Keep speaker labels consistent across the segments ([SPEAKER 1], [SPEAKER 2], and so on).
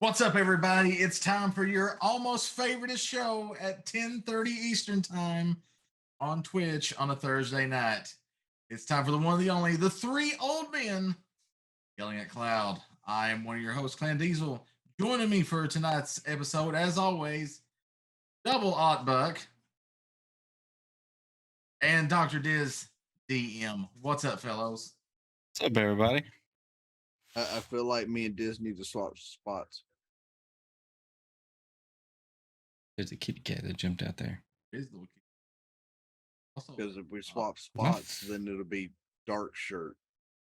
[SPEAKER 1] What's up, everybody? It's time for your almost favoriteest show at 10:30 Eastern Time on Twitch on a Thursday night. It's time for the one, the only, the three old men yelling at Cloud. I am one of your hosts, Clan Diesel. Joining me for tonight's episode, as always, Double Ot Buck and Dr. Diz DM. What's up, fellows?
[SPEAKER 2] What's up, everybody?
[SPEAKER 3] I feel like me and Diz need to swap spots.
[SPEAKER 2] There's a kitty cat that jumped out there.
[SPEAKER 1] Here's the little kid. Also,
[SPEAKER 3] Because if we swap spots, then it'll be dark shirt,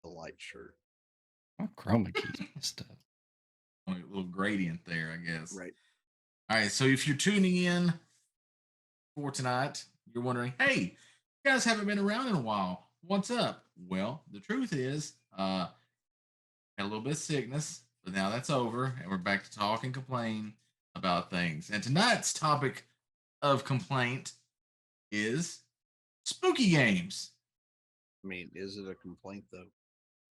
[SPEAKER 3] the light shirt.
[SPEAKER 2] My chroma key's messed up.
[SPEAKER 1] a little gradient there, I guess.
[SPEAKER 3] Right.
[SPEAKER 1] All right. So if you're tuning in for tonight, you're wondering, hey, you guys haven't been around in a while. What's up? Well, the truth is, had a little bit of sickness, but now that's over, and we're back to talk and complain about things. And tonight's topic of complaint is spooky games.
[SPEAKER 3] I mean, is it a complaint though?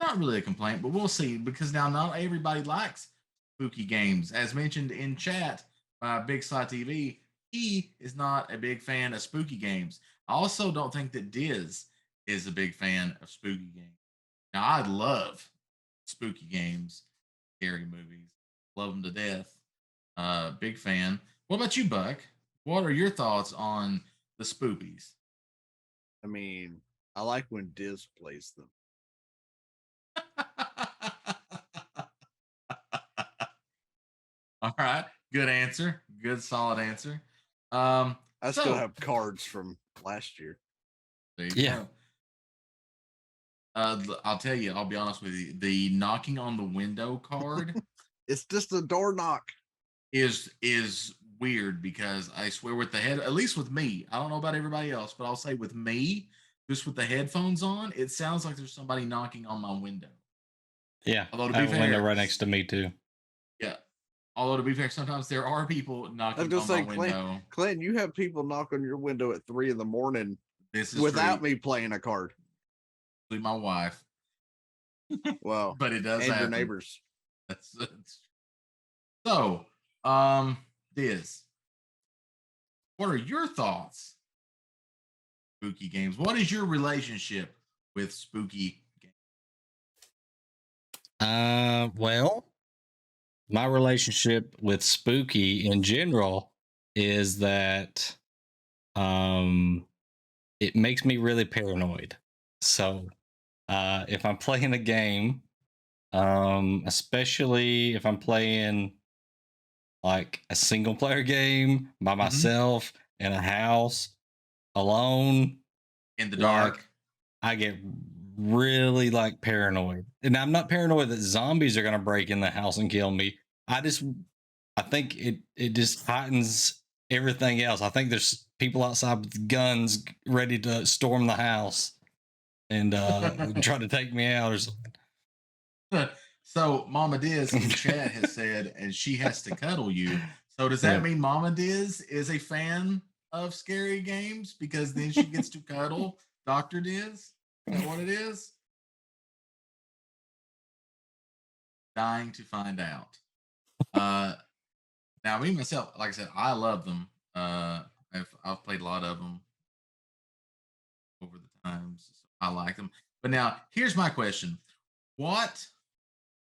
[SPEAKER 1] Not really a complaint, but we'll see, because now not everybody likes spooky games. As mentioned in chat by Big Sly TV, he is not a big fan of spooky games. I also don't think that Diz is a big fan of spooky games. Now, I love spooky games, scary movies, love them to death. Big fan. What about you, Buck? What are your thoughts on the spoopies?
[SPEAKER 3] I mean, I like when Diz plays them.
[SPEAKER 1] All right, good answer. Good, solid answer.
[SPEAKER 3] I still have cards from last year.
[SPEAKER 1] There you go. I'll tell you, I'll be honest with you. The knocking on the window card
[SPEAKER 3] It's just a door knock.
[SPEAKER 1] is weird, because I swear, with the head, at least with me, I don't know about everybody else, but I'll say with me, just with the headphones on, it sounds like there's somebody knocking on my window.
[SPEAKER 2] Yeah,
[SPEAKER 1] Although to
[SPEAKER 2] I
[SPEAKER 1] be
[SPEAKER 2] have a window
[SPEAKER 1] fair,
[SPEAKER 2] right next to me too.
[SPEAKER 1] yeah. Although to be fair, sometimes there are people knocking on my window.
[SPEAKER 3] Clint, you have people knock on your window at 3 a.m.
[SPEAKER 1] This is
[SPEAKER 3] without
[SPEAKER 1] true.
[SPEAKER 3] me playing a card.
[SPEAKER 1] My wife.
[SPEAKER 3] Well,
[SPEAKER 1] But it does
[SPEAKER 3] and
[SPEAKER 1] happen.
[SPEAKER 3] your neighbors.
[SPEAKER 1] That's so. Diz, what are your thoughts? Spooky games. What is your relationship with spooky games?
[SPEAKER 2] Well, my relationship with spooky in general is that it makes me really paranoid. So if I'm playing a game, especially if I'm playing like a single player game by myself in a house alone
[SPEAKER 1] In the dark.
[SPEAKER 2] I get really like paranoid. And I'm not paranoid that zombies are going to break in the house and kill me. I think it just heightens everything else. I think there's people outside with guns ready to storm the house and try to take me out or something.
[SPEAKER 1] So Mama Diz in chat has said, and she has to cuddle you. So does that mean Mama Diz is a fan of scary games, because then she gets to cuddle Dr. Diz? Is that what it is? Dying to find out. Now, me myself, like I said, I love them. I've played a lot of them over the times. So I like them. But now, here's my question: what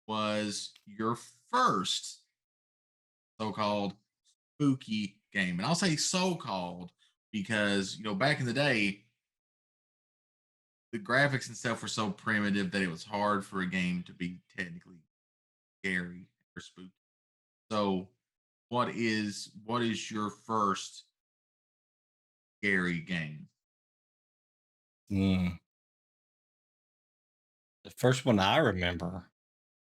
[SPEAKER 1] was your first so-called spooky game? And I'll say so-called because, back in the day, the graphics and stuff were so primitive that it was hard for a game to be technically scary or spooky. So what is your first scary game?
[SPEAKER 2] The first one I remember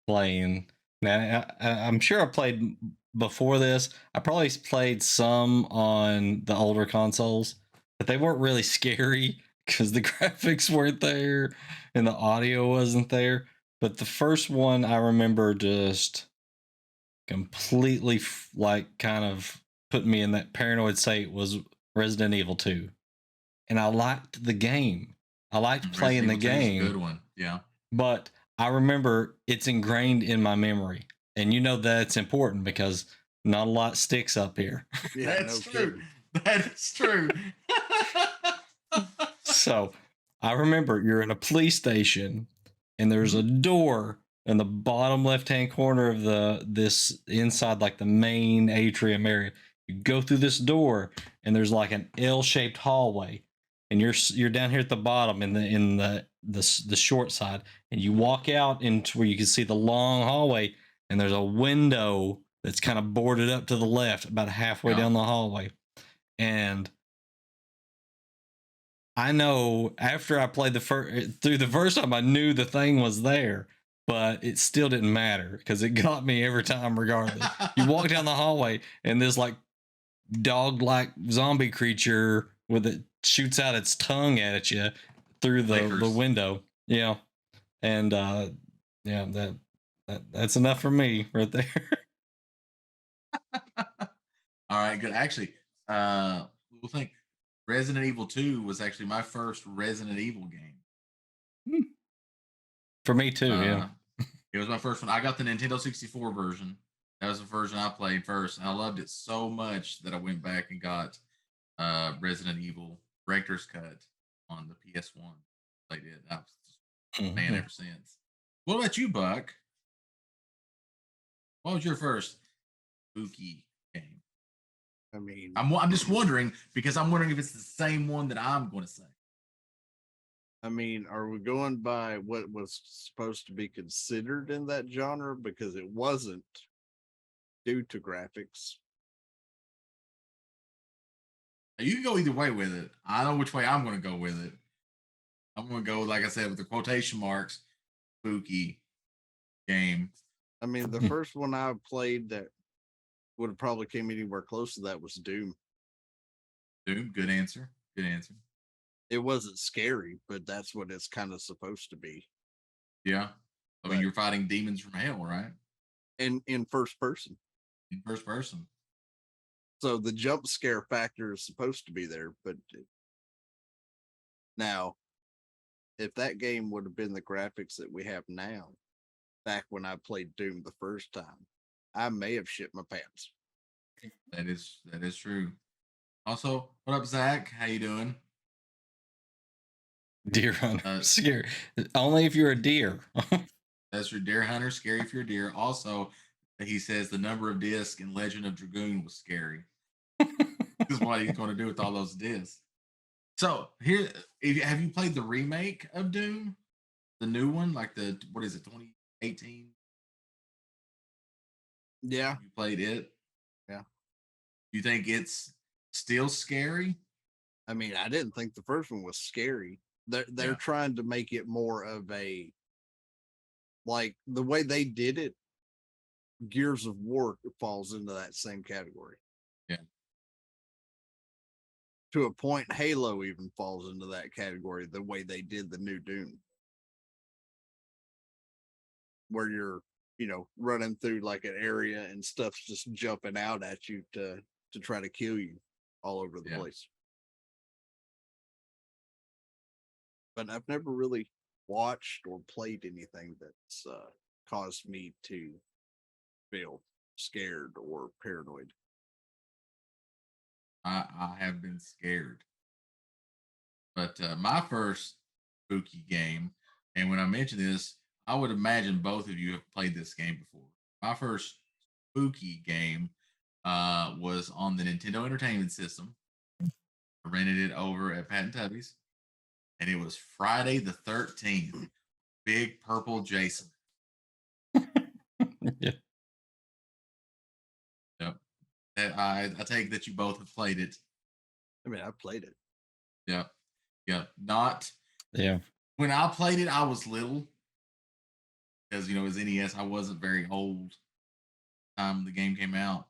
[SPEAKER 2] playing, now I'm sure I played before this. I probably played some on the older consoles, but they weren't really scary because the graphics weren't there and the audio wasn't there. But the first one I remember just completely kind of put me in that paranoid state was Resident Evil 2. And I liked the game. I liked playing the game.
[SPEAKER 1] Good one. Yeah.
[SPEAKER 2] But I remember it's ingrained in my memory. And you know that's important because not a lot sticks up here.
[SPEAKER 3] Yeah,
[SPEAKER 1] That's
[SPEAKER 3] no
[SPEAKER 1] true.
[SPEAKER 3] kidding.
[SPEAKER 1] That is true.
[SPEAKER 2] So I remember you're in a police station and there's a door in the bottom left hand corner of this inside like the main atrium area. You go through this door and there's like an L-shaped hallway, and you're down here at the bottom in the short side, and you walk out into where you can see the long hallway, and there's a window that's kind of boarded up to the left about halfway
[SPEAKER 1] Yeah.
[SPEAKER 2] down the hallway. And I know after I played through the first time, I knew the thing was there, but it still didn't matter because it got me every time, regardless. You walk down the hallway and this like dog-like zombie creature with it shoots out its tongue at you through the
[SPEAKER 1] Lakers.
[SPEAKER 2] window. Yeah, and yeah, that's enough for me right there.
[SPEAKER 1] All right, good. Actually, we'll think Resident Evil 2 was actually my first Resident Evil game.
[SPEAKER 2] For me too. Yeah.
[SPEAKER 1] It was my first one. I got the Nintendo 64 version. That was the version I played first. And I loved it so much that I went back and got Resident Evil Director's Cut on the PS1. Played it. I was just a fan
[SPEAKER 2] Mhm.
[SPEAKER 1] ever since. What about you, Buck? What was your first spooky game?
[SPEAKER 3] I mean,
[SPEAKER 1] I'm just wondering because I'm wondering if it's the same one that I'm going to say.
[SPEAKER 3] are we going by what was supposed to be considered in that genre? Because it wasn't due to graphics.
[SPEAKER 1] You can go either way with it. I know which way I'm going to go with it. I'm going to go, like I said, with the quotation marks, spooky game.
[SPEAKER 3] I mean, the first one I played that would have probably came anywhere close to that was Doom.
[SPEAKER 1] Doom, good answer. Good answer.
[SPEAKER 3] It wasn't scary, but that's what it's kind of supposed to be.
[SPEAKER 1] Yeah. I mean,
[SPEAKER 3] But-
[SPEAKER 1] you're fighting demons from hell, right?
[SPEAKER 3] In first person.
[SPEAKER 1] In first person.
[SPEAKER 3] So the jump scare factor is supposed to be there, but now if that game would have been the graphics that we have now, back when I played Doom the first time, I may have shit my pants.
[SPEAKER 1] That is true. Also, what up, Zach? How you doing?
[SPEAKER 2] Deer hunter, scary. Only if you're a deer.
[SPEAKER 1] That's your deer hunter. Scary if you're a deer. Also, he says the number of discs in Legend of Dragoon was scary. This is what he's going to do with all those discs. So here, have you played the remake of Doom, the new one, like the what is it, 2018?
[SPEAKER 3] Yeah,
[SPEAKER 1] You played it.
[SPEAKER 3] Yeah.
[SPEAKER 1] You think it's still scary?
[SPEAKER 3] I mean, I didn't think the first one was scary. They're
[SPEAKER 1] Yeah.
[SPEAKER 3] trying to make it more of a, like the way they did it. Gears of War falls into that same category.
[SPEAKER 1] Yeah.
[SPEAKER 3] To a point, Halo even falls into that category. The way they did the new Doom, where you're running through like an area and stuff's just jumping out at you to try to kill you all over the
[SPEAKER 1] Yeah.
[SPEAKER 3] place. But I've never really watched or played anything that's caused me to feel scared or paranoid.
[SPEAKER 1] I have been scared. But my first spooky game, and when I mention this, I would imagine both of you have played this game before. My first spooky game was on the Nintendo Entertainment System. I rented it over at Pat and Tubby's, and it was Friday the 13th. Big Purple Jason.
[SPEAKER 2] Yeah.
[SPEAKER 1] Yep. I take that you both have played it.
[SPEAKER 3] I mean, I played it.
[SPEAKER 1] Yep. Yep. Not
[SPEAKER 2] Yeah.
[SPEAKER 1] when I played it, I was little because it was NES. I wasn't very old time the game came out,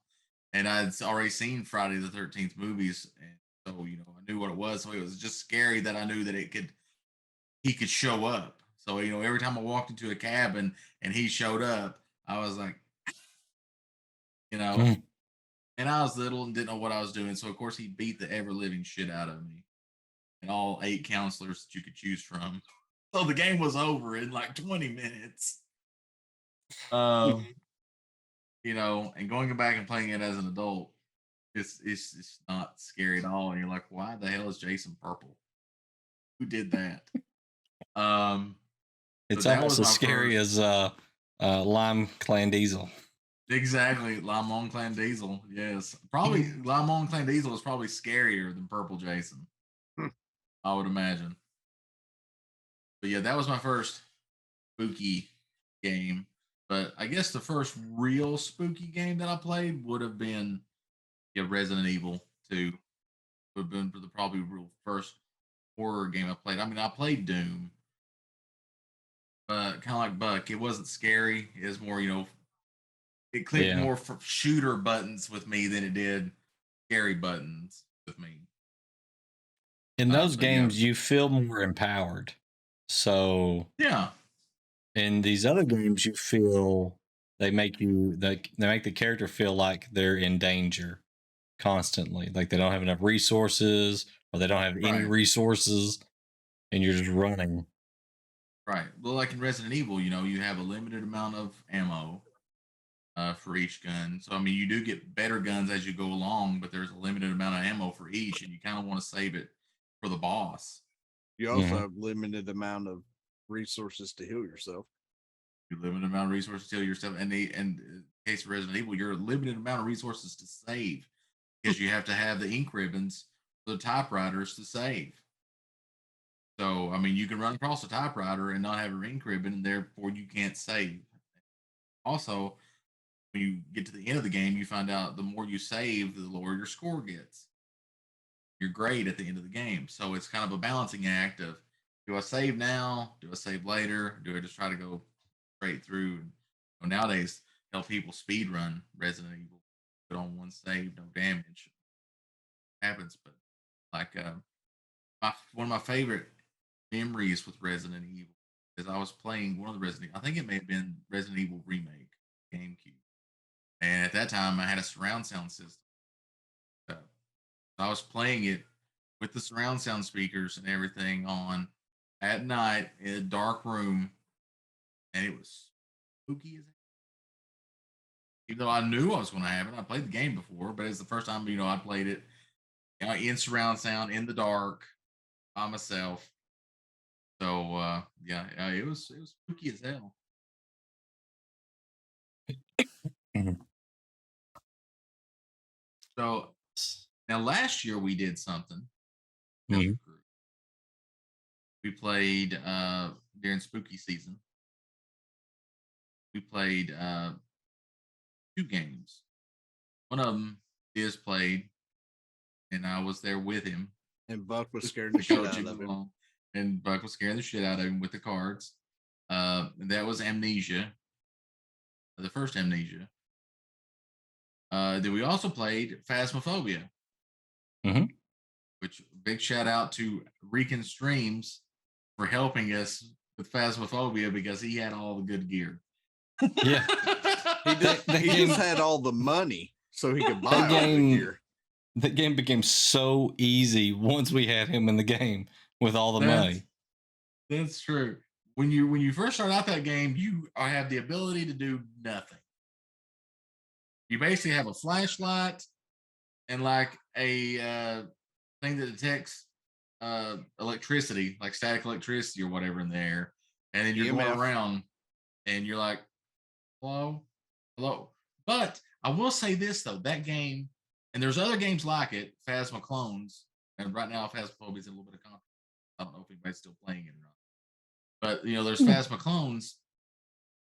[SPEAKER 1] and I'd already seen Friday the 13th movies, and so I knew what it was. So it was just scary that I knew that he could show up. So every time I walked into a cabin and he showed up, I was like,
[SPEAKER 2] Mm.
[SPEAKER 1] and I was little and didn't know what I was doing. So of course he beat the ever living shit out of me and all 8 counselors that you could choose from. So the game was over in like 20 minutes. and going back and playing it as an adult, it's not scary at all. And you're like, why the hell is Jason purple? Who did that? Um, so
[SPEAKER 2] It's
[SPEAKER 1] that
[SPEAKER 2] almost
[SPEAKER 1] was
[SPEAKER 2] as
[SPEAKER 1] my
[SPEAKER 2] scary
[SPEAKER 1] first.
[SPEAKER 2] as Lime Clan Diesel.
[SPEAKER 1] Exactly, Limon Clan Diesel. Yes, probably Limon Clan Diesel is probably scarier than Purple Jason. I would imagine. But yeah, that was my first spooky game. But I guess the first real spooky game that I played would have been Resident Evil 2. Would have been the probably real first horror game I played. I mean, I played Doom, but kind of like Buck, it wasn't scary. It was more, it clicked
[SPEAKER 2] Yeah.
[SPEAKER 1] more for shooter buttons with me than it did scary buttons with me.
[SPEAKER 2] In those
[SPEAKER 1] So yeah,
[SPEAKER 2] games, you feel more empowered. So
[SPEAKER 1] yeah,
[SPEAKER 2] in these other games, you feel they make the character feel like they're in danger constantly, like they don't have enough resources or they don't have any
[SPEAKER 1] right,
[SPEAKER 2] resources, and you're just running.
[SPEAKER 1] right. Well, like in Resident Evil, you have a limited amount of ammo for each gun. So I mean, you do get better guns as you go along, but there's a limited amount of ammo for each, and you kind of want to save it for the boss.
[SPEAKER 3] You also
[SPEAKER 2] Mhm.
[SPEAKER 3] have limited amount of resources to heal yourself.
[SPEAKER 1] You limited amount of resources to heal yourself, and in the case of Resident Evil, you're a limited amount of resources to save because you have to have the ink ribbons for the typewriters to save. So I mean, you can run across a typewriter and not have a ink ribbon, and therefore you can't save. Also, when you get to the end of the game, you find out the more you save, the lower your score gets. Your grade at the end of the game. So it's kind of a balancing act of, do I save now? Do I save later? Do I just try to go straight through? Nowadays, tell people speed run Resident Evil. Put on one save, no damage happens. But like one of my favorite memories with Resident Evil is I was playing one of the Resident. I think it may have been Resident Evil remake GameCube, and at that time I had a surround sound system. So I was playing it with the surround sound speakers and everything on at night in a dark room, and it was spooky as hell. Even though I knew I was going to have it, I played the game before, but it's the first time I played it in surround sound in the dark by myself. So yeah, it was spooky as hell.
[SPEAKER 2] Mhm.
[SPEAKER 1] So now last year we did something as a
[SPEAKER 2] Mhm.
[SPEAKER 1] group. We played during spooky season. We played two games. One of them is played, and I was there with him
[SPEAKER 3] And Buck was
[SPEAKER 1] to,
[SPEAKER 3] scaring the
[SPEAKER 1] to
[SPEAKER 3] shit
[SPEAKER 1] coach
[SPEAKER 3] out
[SPEAKER 1] him
[SPEAKER 3] of him.
[SPEAKER 1] along. And Buck was scaring the shit out of him with the cards. And that was Amnesia, the first Amnesia. Then we also played Phasmophobia,
[SPEAKER 2] Mhm.
[SPEAKER 1] which big shout out to Rican Streams for helping us with Phasmophobia because he had all the good gear.
[SPEAKER 2] Yeah.
[SPEAKER 3] He just
[SPEAKER 2] That
[SPEAKER 3] he
[SPEAKER 2] game-
[SPEAKER 3] just had all the money so he could buy
[SPEAKER 2] That
[SPEAKER 3] all the
[SPEAKER 2] game-
[SPEAKER 3] gear.
[SPEAKER 2] That game became so easy once we had him in the game with all the money.
[SPEAKER 1] That's true. When you first start out that game, you have the ability to do nothing. You basically have a flashlight and like a thing that detects electricity, like static electricity or whatever in the air, and then you're going
[SPEAKER 3] EMF.
[SPEAKER 1] around and you're like, hello, hello. But I will say this though, that game, and there's other games like it, Phasma Clones, and right now Phasmophobia is in a little bit of controversy. I don't know if anybody's still playing it or not. But there's Phasma Clones,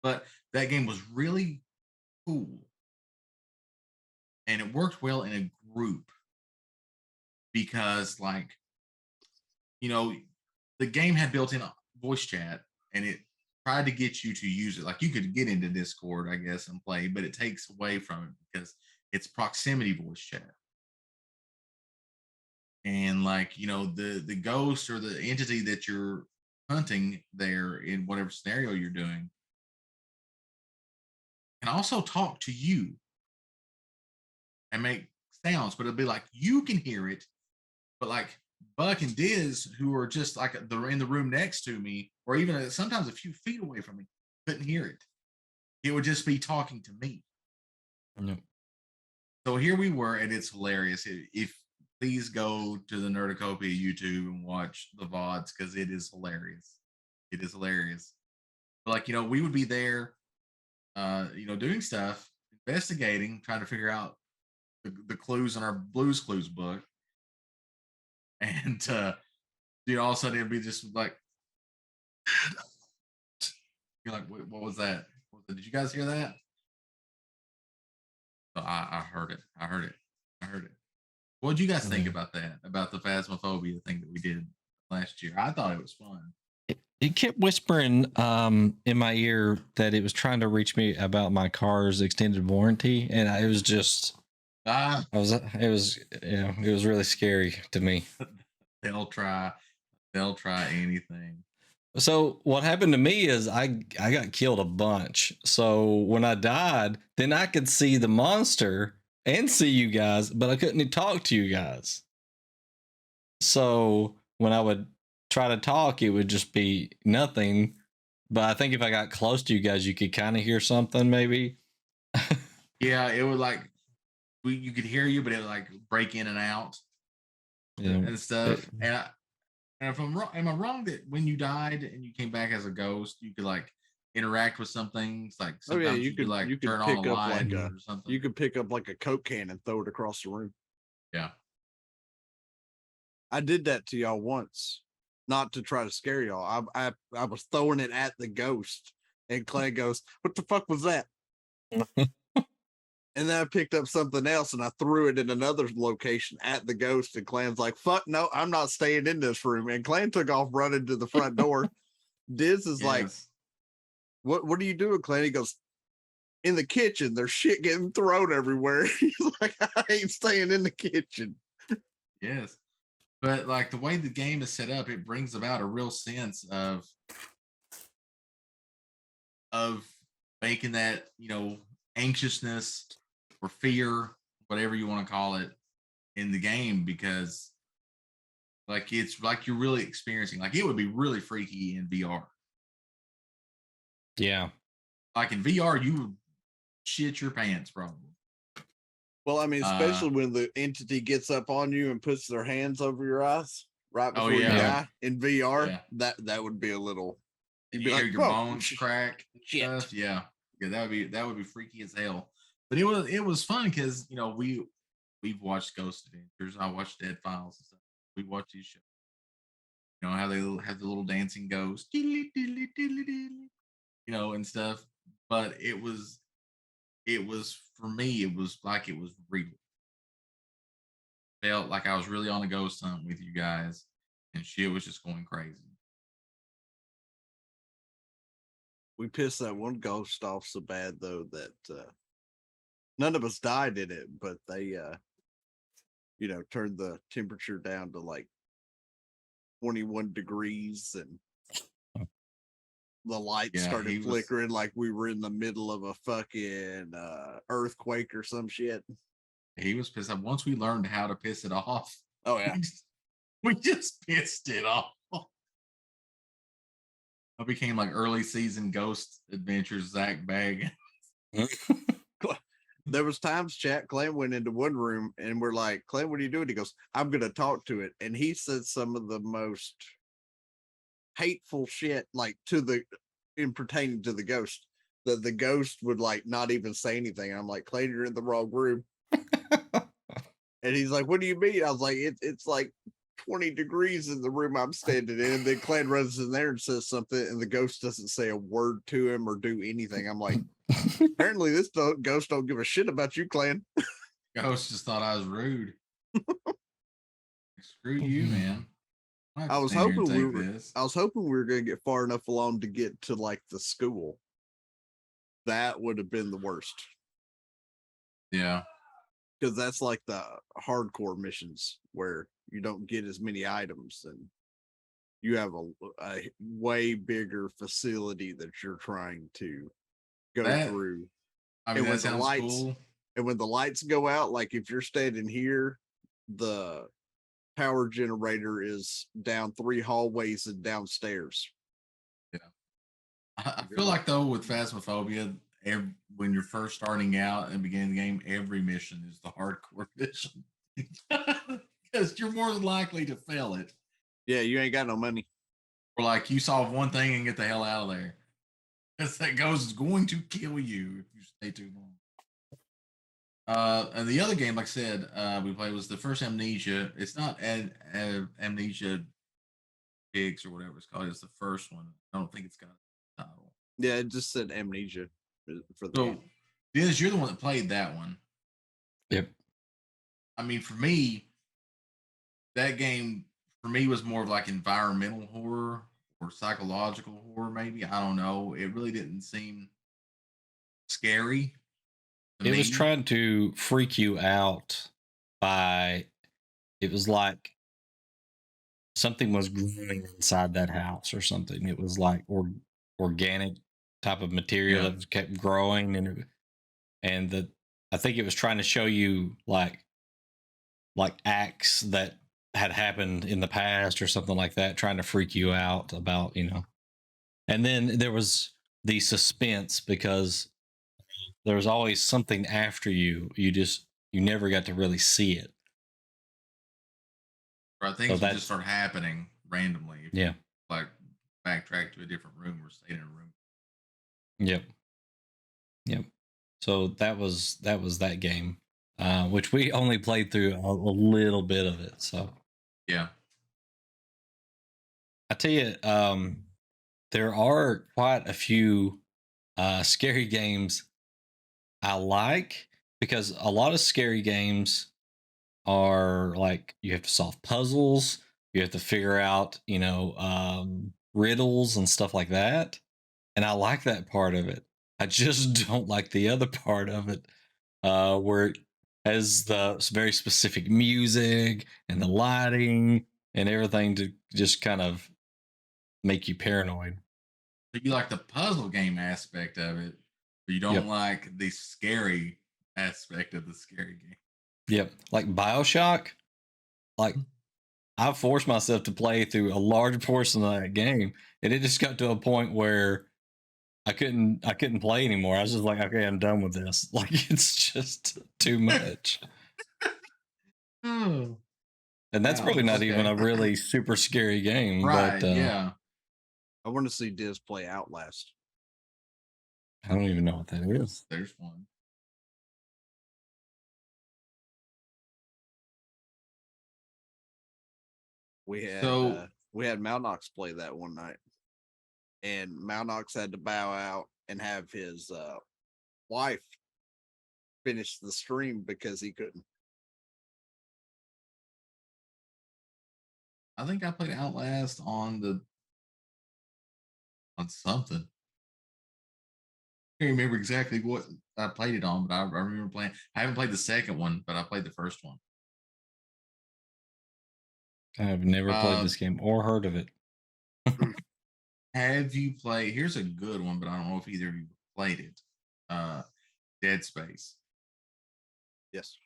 [SPEAKER 1] but that game was really cool. And it worked well in a group because the game had built in a voice chat and it tried to get you to use it. Like you could get into Discord, I guess, and play, but it takes away from it because it's proximity voice chat. And the ghost or the entity that you're hunting there in whatever scenario you're doing can also talk to you and make sounds, but it'll be like you can hear it, but like Buck and Diz, who are just like they're in the room next to me, or even sometimes a few feet away from me, couldn't hear it. It would just be talking to me.
[SPEAKER 2] Yep.
[SPEAKER 1] So here we were, and it's hilarious. If please go to the Nerdicopia YouTube and watch the VODs because it is hilarious. It is hilarious. But like, we would be there, doing stuff, investigating, trying to figure out the clues in our Blues Clues book. And all of a sudden it'd be just like you're like, what was that? Did you guys hear that? So I heard it. I heard it. I heard it. What did you guys think
[SPEAKER 2] Yeah.
[SPEAKER 1] about that? About the phasmophobia thing that we did last year? I thought it was fun.
[SPEAKER 2] It kept whispering in my ear that it was trying to reach me about my car's extended warranty, and it was just it was really scary to me.
[SPEAKER 1] They'll try anything.
[SPEAKER 2] So what happened to me is I got killed a bunch. So when I died, then I could see the monster and see you guys, but I couldn't talk to you guys. So when I would try to talk, it would just be nothing. But I think if I got close to you guys, you could kind of hear something, maybe.
[SPEAKER 1] Yeah, it would like you could hear you, but it would like break in and out and stuff. And if I'm wrong, am I wrong that when you died and you came back as a ghost, you could like interact with some things? Like sometimes you could like turn on a light or something.
[SPEAKER 3] You could pick up like a Coke can and throw it across the room.
[SPEAKER 1] Yeah.
[SPEAKER 3] I did that to y'all once, not to try to scare y'all. I was throwing it at the ghost, and Clay goes, "What the fuck was that?" And then I picked up something else and I threw it in another location at the ghost. And Clan's like, "Fuck no, I'm not staying in this room." And Clan took off running to the front door. Diz is like, What are you doing, Clan? He goes, "In the kitchen. There's shit getting thrown everywhere." He's like, "I ain't staying in the kitchen."
[SPEAKER 1] Yes. But like the way the game is set up, it brings about a real sense of making that, anxiousness or fear, whatever you want to call it, in the game, because like it's like you're really experiencing, like it would be really freaky in VR.
[SPEAKER 2] Yeah.
[SPEAKER 1] Like in VR, you would shit your pants probably.
[SPEAKER 3] Well, I mean, especially when the entity gets up on you and puts their hands over your eyes right before you die in VR, that would be a little.
[SPEAKER 1] And you hear your bones crack and stuff. Yeah, that would be freaky as hell. But it was fun because we've watched Ghost Adventures. I watched Dead Files and stuff. We watched these shows. How they have the little dancing ghost, and stuff. But it was for me. It was like it was real. Felt like I was really on a ghost hunt with you guys, and shit was just going crazy.
[SPEAKER 3] We pissed that one ghost off so bad though that none of us died in it, but they turned the temperature down to like 21 degrees and the lights started flickering like we were in the middle of a fucking earthquake or some shit.
[SPEAKER 1] He was pissed off. Once we learned how to piss it off.
[SPEAKER 3] Oh yeah.
[SPEAKER 1] We just pissed it off. I became like early season Ghost Adventures Zach Bag.
[SPEAKER 3] There was times Clan went into one room and we're like, "Clan, what are you doing?" He goes, "I'm gonna talk to it." And he said some of the most hateful shit like in pertaining to the ghost, that the ghost would like not even say anything. And I'm like, "Clan, you're in the wrong room." And he's like, "What do you mean?" I was like, it's like 20 degrees in the room I'm standing in. And then Clan runs in there and says something, and the ghost doesn't say a word to him or do anything. I'm like, apparently this ghost don't give a shit about you, Clan.
[SPEAKER 1] Ghost just thought I was rude. Screw you, man.
[SPEAKER 3] I was hoping we were going to get far enough along to get to like the school. That would have been the worst.
[SPEAKER 1] Yeah.
[SPEAKER 3] Because that's like the hardcore missions where you don't get as many items and you have a way bigger facility that you're trying to go through.
[SPEAKER 1] I mean, that sounds cool.
[SPEAKER 3] And when the lights go out, like if you're standing here, the power generator is down 3 hallways and downstairs.
[SPEAKER 1] Yeah. I feel like though with Phasmophobia when you're first starting out and beginning the game, every mission is the hardcore mission because you're more than likely to fail it.
[SPEAKER 3] Yeah, you ain't got no money.
[SPEAKER 1] Or like you solve one thing and get the hell out of there. Because that ghost is going to kill you if you stay too long. And the other game, like I said, we played was the first Amnesia. It's not Amnesia Pigs or whatever it's called. It's the first one. I don't think it's got a title.
[SPEAKER 3] Yeah, it just said Amnesia for the
[SPEAKER 1] So,
[SPEAKER 3] game.
[SPEAKER 1] Diz, you're the one that played that one.
[SPEAKER 2] Yep.
[SPEAKER 1] I mean, for me, that game for me was more of like environmental horror or psychological horror. Maybe I don't know. It really didn't seem scary.
[SPEAKER 2] It was trying to freak you out by. It was like something was growing inside that house or something. It was like organic type of material that kept growing, and I think it was trying to show you like acts that had happened in the past or something like that, trying to freak you out about, And then there was the suspense because there was always something after you. You never got to really see it.
[SPEAKER 1] Right, things would just start happening randomly. If
[SPEAKER 2] Yeah.
[SPEAKER 1] you, like backtrack to a different room or stay in a room.
[SPEAKER 2] Yep. So that was that game, which we only played through a little bit of it. So
[SPEAKER 1] yeah,
[SPEAKER 2] I tell you, there are quite a few scary games I like, because a lot of scary games are like you have to solve puzzles, you have to figure out, riddles and stuff like that. And I like that part of it. I just don't like the other part of it, where it has the very specific music and the lighting and everything to just kind of make you paranoid.
[SPEAKER 1] so you like the puzzle game aspect of it, but you don't like the scary aspect of the scary game.
[SPEAKER 2] Yep. Like BioShock, like I forced myself to play through a large portion of that game, and it just got to a point where I couldn't play anymore. I was just like, okay, I'm done with this. Like it's just too much.
[SPEAKER 1] Oh.
[SPEAKER 2] And that's probably not even a really super scary game,
[SPEAKER 1] right?
[SPEAKER 2] But
[SPEAKER 1] yeah,
[SPEAKER 3] I want to see Diz play Outlast.
[SPEAKER 2] I don't even know what that is.
[SPEAKER 1] There's one.
[SPEAKER 3] We had Malnox play that one night, and Malnox had to bow out and have his wife finish the stream because he couldn't.
[SPEAKER 1] I think I played Outlast on something. I can't remember exactly what I played it on, but I remember playing. I haven't played the second one, but I played the first one.
[SPEAKER 2] I've never played this game or heard of it.
[SPEAKER 1] Have you played? Here's a good one, but I don't know if either of you played it. Dead Space.
[SPEAKER 3] Yes.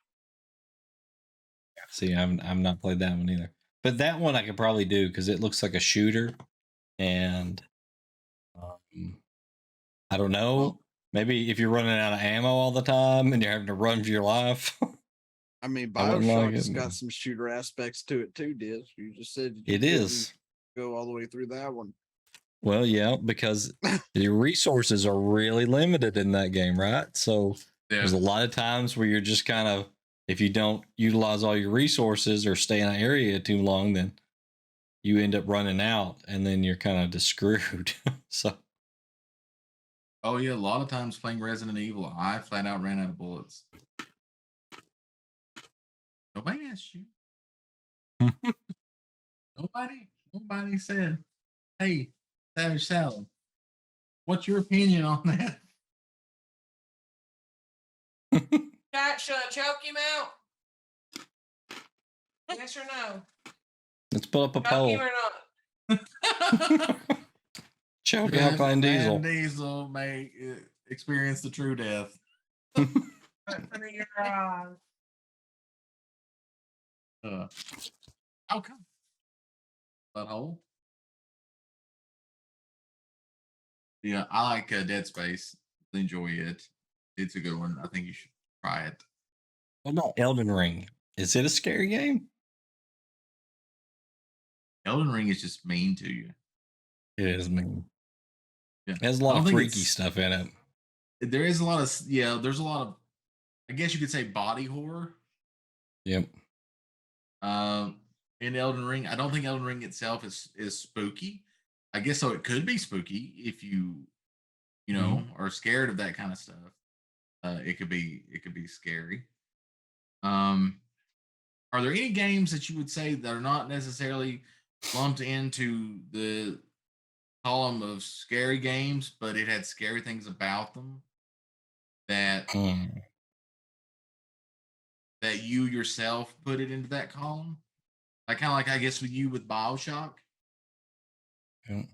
[SPEAKER 2] See, I've not played that one either. But that one I could probably do because it looks like a shooter, and I don't know. Well, maybe if you're running out of ammo all the time and you're having to run for your life.
[SPEAKER 3] I mean, BioShock's got some shooter aspects to it too, Diz. You just said
[SPEAKER 2] it is.
[SPEAKER 3] Go all the way through that one.
[SPEAKER 2] Well, yeah, because your resources are really limited in that game, right? So there's a lot of times where you're just kind of, if you don't utilize all your resources or stay in an area too long, then you end up running out, and then you're kind of just screwed. So.
[SPEAKER 1] Oh yeah, a lot of times playing Resident Evil, I flat out ran out of bullets. Nobody asked you. Nobody said, "Hey, Savage Salad, what's your opinion on that?"
[SPEAKER 4] Chat, should I choke him out? Yes or no?
[SPEAKER 2] Let's pull up a poll.
[SPEAKER 4] Choke him or not?
[SPEAKER 2] Choke out Vin Diesel.
[SPEAKER 1] Vin Diesel may experience the true death.
[SPEAKER 4] Under your eyes.
[SPEAKER 1] How come? Butthole. Yeah, I like Dead Space. enjoy it. It's a good one. I think you should try it.
[SPEAKER 2] What about Elden Ring? Is it a scary game?
[SPEAKER 1] Elden Ring is just mean to you.
[SPEAKER 2] It is mean.
[SPEAKER 1] Yeah.
[SPEAKER 2] It has a
[SPEAKER 1] I
[SPEAKER 2] lot
[SPEAKER 1] don't
[SPEAKER 2] of
[SPEAKER 1] think
[SPEAKER 2] freaky
[SPEAKER 1] it's-
[SPEAKER 2] stuff in it.
[SPEAKER 1] There is a lot of there's a lot of, I guess you could say, body horror.
[SPEAKER 2] Yep.
[SPEAKER 1] In Elden Ring, I don't think Elden Ring itself is spooky. I guess so. It could be spooky if you know are scared of that kind of stuff. It could be scary. Are there any games that you would say that are not necessarily lumped into the column of scary games, but it had scary things about them that
[SPEAKER 2] Mm.
[SPEAKER 1] that you yourself put it into that column? Like kind of like I guess with you with BioShock.
[SPEAKER 2] Yep.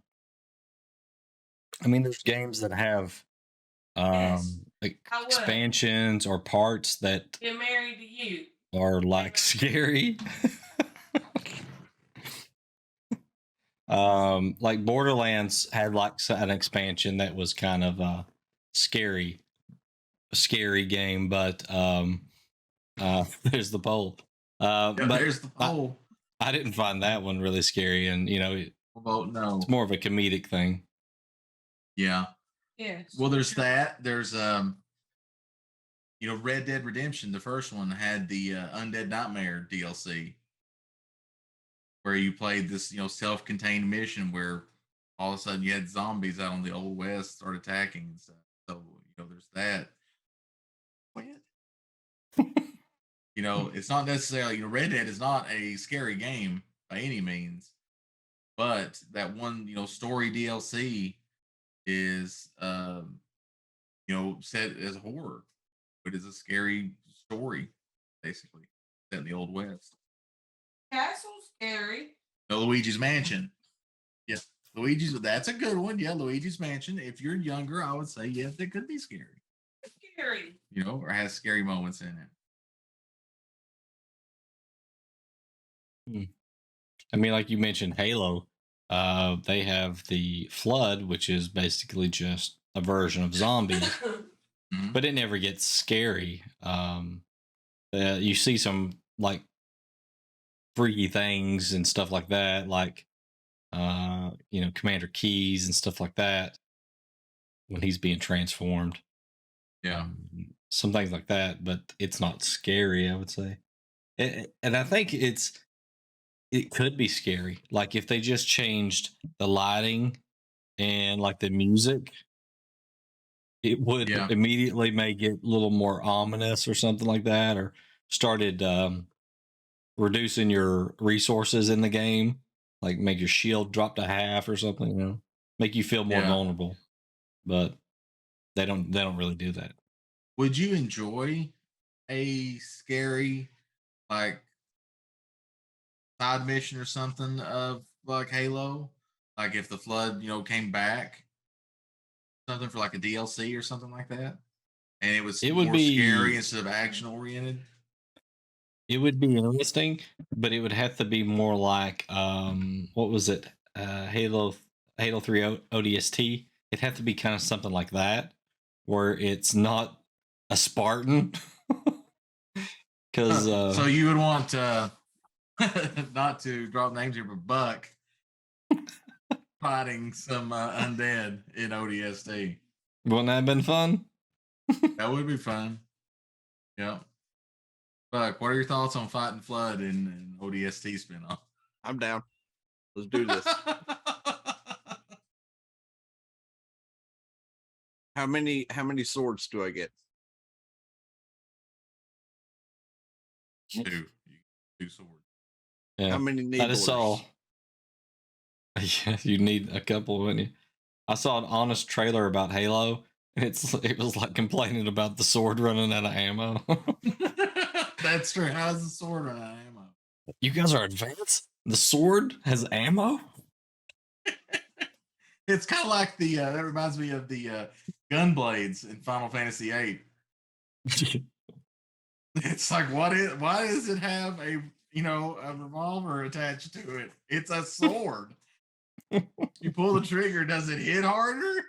[SPEAKER 2] I mean, there's games that have
[SPEAKER 4] Yes.
[SPEAKER 2] like
[SPEAKER 4] I would.
[SPEAKER 2] expansions or parts that
[SPEAKER 4] Get married to you.
[SPEAKER 2] are like scary. Like Borderlands had like an expansion that was kind of a scary game, but there's the poll.
[SPEAKER 1] Yeah,
[SPEAKER 2] But
[SPEAKER 1] there's the poll.
[SPEAKER 2] I didn't find that one really scary, and you know,
[SPEAKER 1] Vote no.
[SPEAKER 2] it's more of a comedic thing.
[SPEAKER 1] Yeah.
[SPEAKER 4] Yes.
[SPEAKER 1] Well, there's that. There's Red Dead Redemption. The first one had the Undead Nightmare DLC, where you played this self-contained mission where all of a sudden you had zombies out on the old west start attacking and stuff. So there's that. What? It's not necessarily Red Dead is not a scary game by any means, but that one story DLC is set as horror. It is a scary story, basically, set in the old west.
[SPEAKER 4] Castle's scary.
[SPEAKER 1] No, Luigi's Mansion. Yes, that's a good one. Yeah, Luigi's Mansion. If you're younger, I would say yes, it could be scary.
[SPEAKER 4] Scary.
[SPEAKER 1] Or has scary moments in it.
[SPEAKER 2] I mean, like you mentioned, Halo. They have the Flood, which is basically just a version of zombies,
[SPEAKER 1] Mhm.
[SPEAKER 2] but it never gets scary. You see some like freaky things and stuff like that, like Commander Keys and stuff like that when he's being transformed.
[SPEAKER 1] Yeah.
[SPEAKER 2] Some things like that, but it's not scary, I would say. And I think it could be scary. Like if they just changed the lighting and like the music, it would
[SPEAKER 1] Yeah.
[SPEAKER 2] immediately make it a little more ominous or something like that, or started reducing your resources in the game, like make your shield drop to half or something, make you feel more
[SPEAKER 1] Yeah.
[SPEAKER 2] vulnerable. But they don't really do that.
[SPEAKER 1] Would you enjoy a scary like side mission or something of like Halo? Like if the Flood, came back, something for like a DLC or something like that, and it was
[SPEAKER 2] It would
[SPEAKER 1] more
[SPEAKER 2] be
[SPEAKER 1] scary instead of action oriented.
[SPEAKER 2] It would be interesting, but it would have to be more like what was it? Halo 3 ODST. It'd have to be kind of something like that, where it's not a Spartan. Because
[SPEAKER 1] So you would want not to drop names here, but Buck fighting some undead in ODST.
[SPEAKER 2] Wouldn't that have been fun?
[SPEAKER 1] That would be fun. Yeah. Buck, what are your thoughts on fighting Flood in ODST spinoff?
[SPEAKER 3] I'm down. Let's do this. How many swords do I get?
[SPEAKER 1] Two swords.
[SPEAKER 2] Yeah,
[SPEAKER 3] How many
[SPEAKER 2] I
[SPEAKER 3] needlers?
[SPEAKER 2] just saw. Yeah, you need a couple, wouldn't you? I saw an honest trailer about Halo, and it was like complaining about the sword running out of ammo.
[SPEAKER 1] That's true. How's the sword run out of ammo?
[SPEAKER 2] You guys are advanced. The sword has ammo.
[SPEAKER 1] It's kind of like the that reminds me of the gun blades in Final Fantasy VIII. It's like why does it have a revolver attached to it? It's a sword. You pull the trigger, does it hit harder?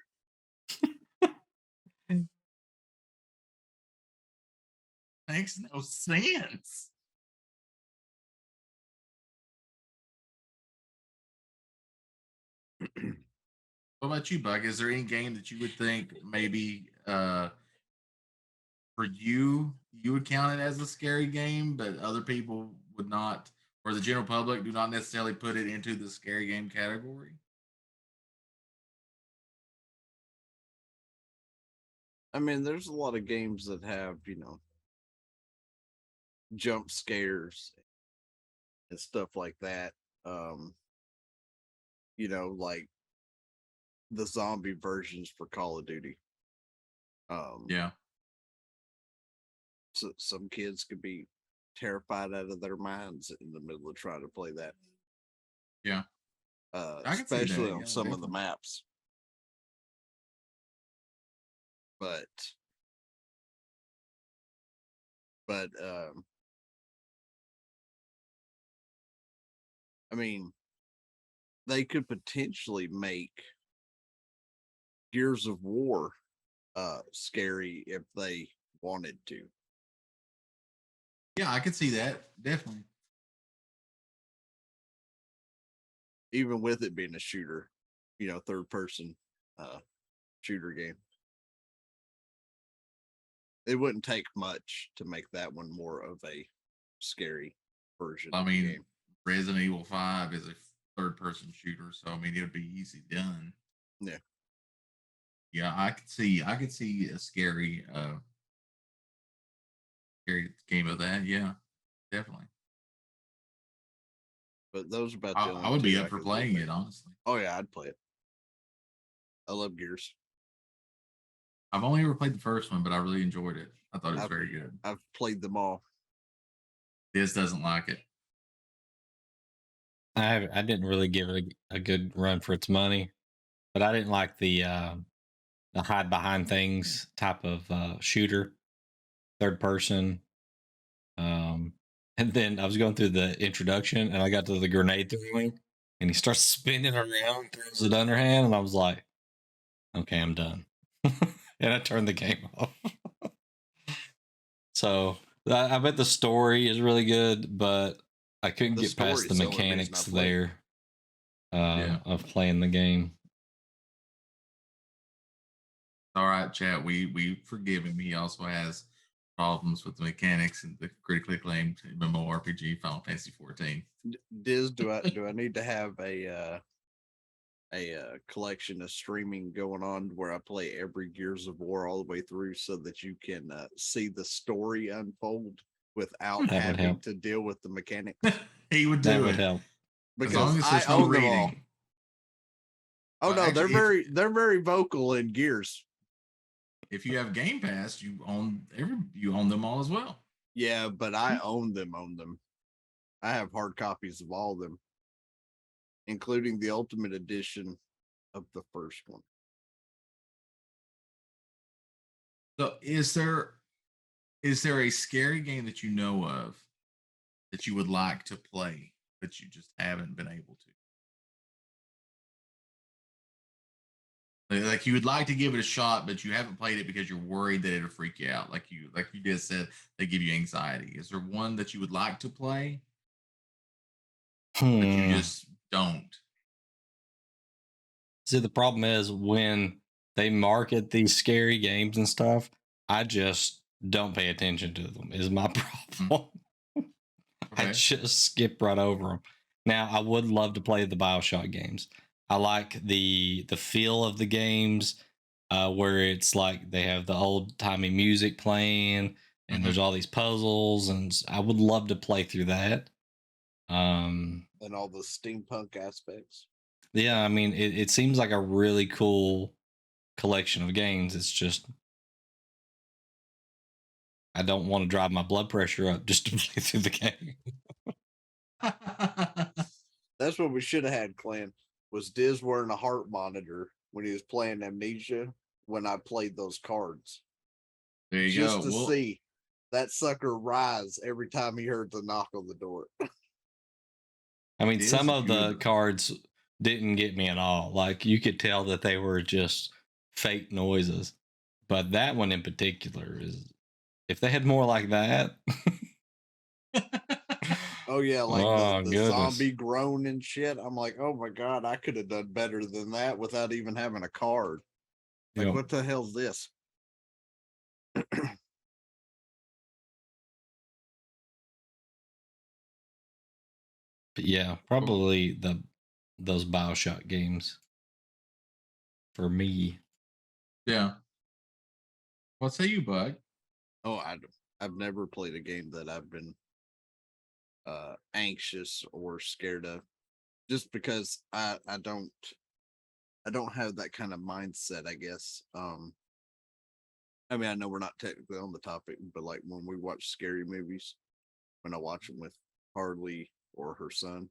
[SPEAKER 1] Makes no sense. What about you, Buck? Is there any game that you would think maybe for you would count it as a scary game, but other people would not, or the general public do not necessarily put it into the scary game category?
[SPEAKER 3] I mean, there's a lot of games that have, jump scares and stuff like that. Um, like the zombie versions for Call of Duty.
[SPEAKER 1] Yeah.
[SPEAKER 3] So some kids could be terrified out of their minds in the middle of trying to play that.
[SPEAKER 1] Yeah. I can see that,
[SPEAKER 3] Especially on
[SPEAKER 1] yeah,
[SPEAKER 3] some of the
[SPEAKER 1] definitely.
[SPEAKER 3] maps. But I mean, they could potentially make Gears of War scary if they wanted to.
[SPEAKER 1] Yeah, I could see that. Definitely.
[SPEAKER 3] Even with it being a shooter, third person shooter game. It wouldn't take much to make that one more of a scary version
[SPEAKER 1] I
[SPEAKER 3] of the
[SPEAKER 1] mean,
[SPEAKER 3] game.
[SPEAKER 1] Resident Evil 5 is a third person shooter, so I mean it would be easy done.
[SPEAKER 3] Yeah.
[SPEAKER 1] Yeah, I could see a scary game of that. Yeah, definitely.
[SPEAKER 3] But those are about the only
[SPEAKER 1] I would be
[SPEAKER 3] two
[SPEAKER 1] up
[SPEAKER 3] I
[SPEAKER 1] for
[SPEAKER 3] can really
[SPEAKER 1] playing
[SPEAKER 3] think
[SPEAKER 1] it,
[SPEAKER 3] of.
[SPEAKER 1] honestly.
[SPEAKER 3] Oh yeah, I'd play it. I love Gears.
[SPEAKER 1] I've only ever played the first one, but I really enjoyed it. I thought it was
[SPEAKER 3] I've
[SPEAKER 1] very good.
[SPEAKER 3] I've played them all.
[SPEAKER 1] This doesn't like it.
[SPEAKER 2] I didn't really give it a good run for its money, but I didn't like the hide behind things type of shooter, third person. And then I was going through the introduction, and I got to the grenade throwing, and he starts spinning around, throws it underhand, and I was like, "Okay, I'm done," and I turned the game off. So I bet the story is really good, but I couldn't
[SPEAKER 3] The
[SPEAKER 2] get past the
[SPEAKER 3] story's the only reason I
[SPEAKER 2] mechanics
[SPEAKER 3] played it.
[SPEAKER 2] there
[SPEAKER 1] Yeah.
[SPEAKER 2] of playing the game.
[SPEAKER 1] All right, chat. We forgive him. He also has problems with the mechanics and the critically acclaimed MMORPG Final Fantasy 14.
[SPEAKER 3] Diz, do I need to have a collection of streaming going on where I play every Gears of War all the way through so that you can see the story unfold without
[SPEAKER 2] That would
[SPEAKER 3] having
[SPEAKER 2] help.
[SPEAKER 3] to deal with the mechanics?
[SPEAKER 1] He would
[SPEAKER 2] That
[SPEAKER 1] do
[SPEAKER 2] would
[SPEAKER 1] it
[SPEAKER 2] help.
[SPEAKER 1] as
[SPEAKER 3] Because
[SPEAKER 1] long as
[SPEAKER 3] I
[SPEAKER 1] there's no
[SPEAKER 3] own them all.
[SPEAKER 1] reading.
[SPEAKER 3] Oh
[SPEAKER 1] Well,
[SPEAKER 3] no,
[SPEAKER 1] actually,
[SPEAKER 3] they're very vocal in Gears.
[SPEAKER 1] if you have Game Pass, you own them all as well.
[SPEAKER 3] Yeah, but I own them. I have hard copies of all of them, including the Ultimate Edition of the first one.
[SPEAKER 1] So is there a scary game that you know of that you would like to play, but you just haven't been able to? Like you would like to give it a shot, but you haven't played it because you're worried that it'll freak you out. Like you just said, they give you anxiety. Is there one that you would like to play, but you just don't?
[SPEAKER 2] See, the problem is when they market these scary games and stuff, I just don't pay attention to them. Is my problem. I
[SPEAKER 1] Okay.
[SPEAKER 2] just skip right over them. Now, I would love to play the BioShock games. I like the feel of the games, where it's like they have the old timey music playing, and there's all these puzzles, and I would love to play through that.
[SPEAKER 3] And all the steampunk aspects.
[SPEAKER 2] Yeah, I mean, it seems like a really cool collection of games. It's just I don't want to drive my blood pressure up just to play through the game.
[SPEAKER 3] That's what we should have had, Clan. Was Diz wearing a heart monitor when he was playing Amnesia when I played those cards?
[SPEAKER 1] There you
[SPEAKER 3] Just
[SPEAKER 1] go.
[SPEAKER 3] to
[SPEAKER 1] Well,
[SPEAKER 3] see that sucker rise every time he heard the knock on the door.
[SPEAKER 2] I mean,
[SPEAKER 1] It
[SPEAKER 2] some
[SPEAKER 1] is
[SPEAKER 2] of the
[SPEAKER 1] good.
[SPEAKER 2] cards didn't get me at all. Like you could tell that they were just fake noises. But that one in particular is If they had more like that,
[SPEAKER 3] Oh yeah, like
[SPEAKER 2] oh
[SPEAKER 3] the
[SPEAKER 2] goodness,
[SPEAKER 3] zombie groan and shit. I'm like, oh my god, I could have done better than that without even having a card. Like,
[SPEAKER 2] Yep.
[SPEAKER 3] what the hell's this?
[SPEAKER 2] But yeah, probably those BioShock games for me.
[SPEAKER 1] Yeah. What say you, Bug?
[SPEAKER 3] Oh, I've never played a game that I've been anxious or scared of, just because I don't have that kind of mindset, I guess. I mean, I know we're not technically on the topic, but like when we watch scary movies, when I watch them with Harley or her son,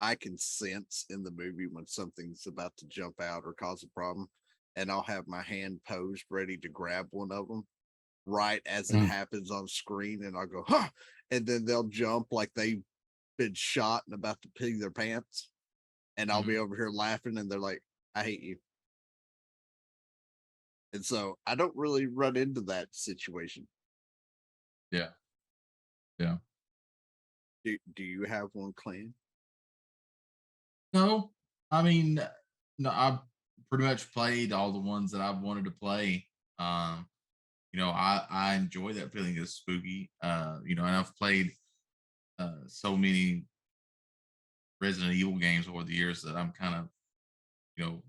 [SPEAKER 3] I can sense in the movie when something's about to jump out or cause a problem, and I'll have my hand posed ready to grab one of them right as it
[SPEAKER 2] Mm.
[SPEAKER 3] happens on screen, and I'll go, huh, and then they'll jump like they've been shot and about to pee their pants, and I'll be over here laughing, and they're like, I hate you. And so I don't really run into that situation.
[SPEAKER 1] Yeah. Yeah.
[SPEAKER 3] Do you have one, Clan?
[SPEAKER 1] No, I mean, no, I've pretty much played all the ones that I've wanted to play. I enjoy that feeling of spooky. And I've played so many Resident Evil games over the years that I'm kind of, you know,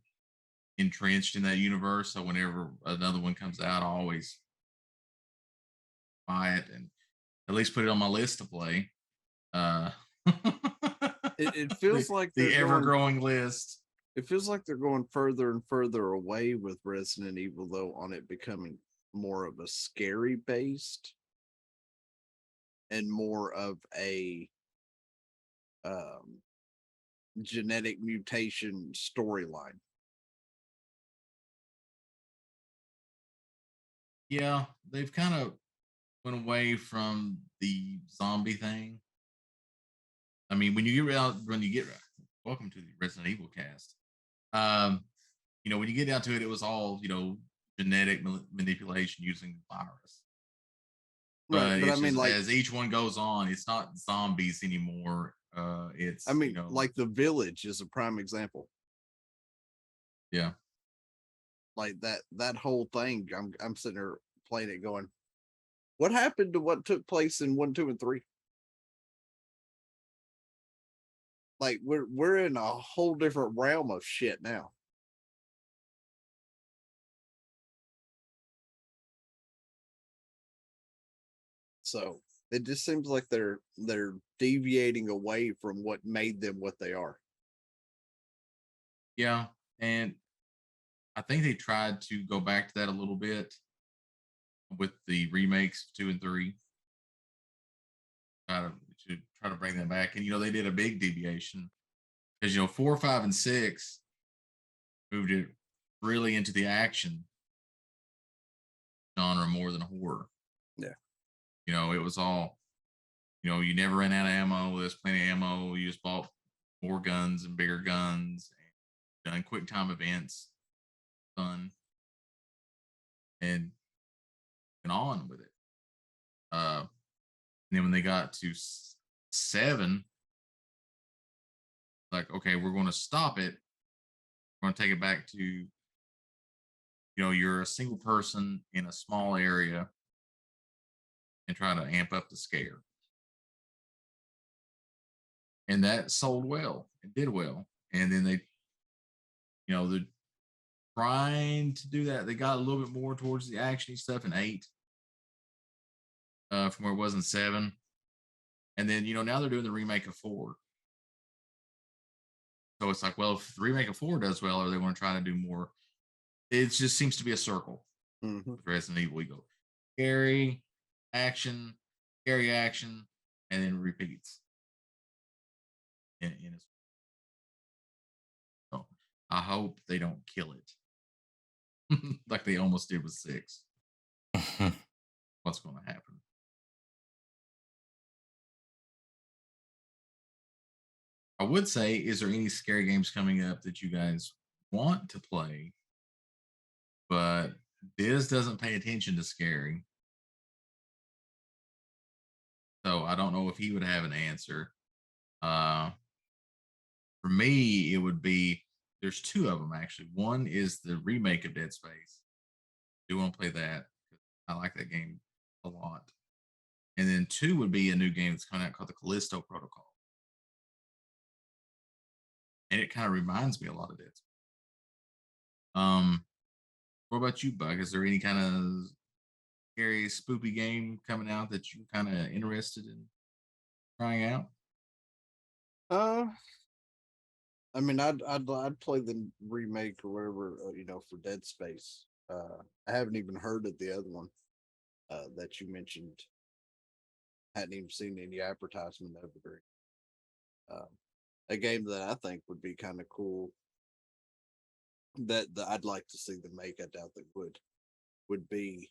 [SPEAKER 1] entrenched in that universe. So whenever another one comes out, I always buy it and at least put it on my list to play. Uh,
[SPEAKER 3] It feels like
[SPEAKER 1] the
[SPEAKER 3] they're
[SPEAKER 1] ever
[SPEAKER 3] going.
[SPEAKER 1] growing list.
[SPEAKER 3] It feels like they're going further and further away with Resident Evil, though, on it becoming more of a scary based and more of a um, genetic mutation storyline.
[SPEAKER 1] Yeah, they've kind of went away from the zombie thing. I mean, when you get welcome to the Resident Evil cast. Um, when you get down to it, it was all genetic manipulation using the virus.
[SPEAKER 3] Right.
[SPEAKER 1] But
[SPEAKER 3] But I
[SPEAKER 1] it's
[SPEAKER 3] mean,
[SPEAKER 1] just
[SPEAKER 3] like,
[SPEAKER 1] as each one goes on, it's not zombies anymore.
[SPEAKER 3] I
[SPEAKER 1] It's
[SPEAKER 3] mean, like The Village is a prime example.
[SPEAKER 1] yeah,
[SPEAKER 3] Like that whole thing. I'm sitting there playing it going, what happened to what took place in 1, 2, and 3? Like we're in a whole different realm of shit now. So it just seems like they're deviating away from what made them what they are.
[SPEAKER 1] yeah, and I think they tried to go back to that a little bit with the remakes 2 and 3. Try to bring that back, and they did a big deviation because 4, 5, and 6 moved it really into the action genre more than horror.
[SPEAKER 3] Yeah.
[SPEAKER 1] It was all, you never ran out of ammo. There's plenty of ammo. You just bought more guns and bigger guns and done quick time events, fun, and on with it. And then when they got to 7, like, okay, we're going to stop it. We're going to take it back to, you're a single person in a small area and try to amp up the scare. And that sold well. It did well. And then they're trying to do that. They got a little bit more towards the actiony stuff in 8, from where it was in 7. And then, now they're doing the remake of 4. So it's like, well, if the remake of 4 does well, or they want to try to do more, it just seems to be a circle.
[SPEAKER 3] Mm-hmm.
[SPEAKER 1] Resident Evil, you go scary action, scary action, and then repeats. So I hope they don't kill it like they almost did with 6. What's going to happen? I would say, is there any scary games coming up that you guys want to play, but Diz doesn't pay attention to scary? So I don't know if he would have an answer. Uh, for me, it would be there's two of them actually. One is the remake of Dead Space. I do want to play that. I like that game a lot. And then two would be a new game that's coming out called the Callisto Protocol. And it kind of reminds me a lot of Dead Space. What about you, Buck? Is there any kind of scary, spoopy game coming out that you're kind of interested in trying out?
[SPEAKER 3] Uh, I mean, I'd play the remake or whatever, for Dead Space. I haven't even heard of the other one that you mentioned. Hadn't even seen any advertisement of it. Uh, a game that I think would be kind of cool that I'd like to see them make. I doubt they would be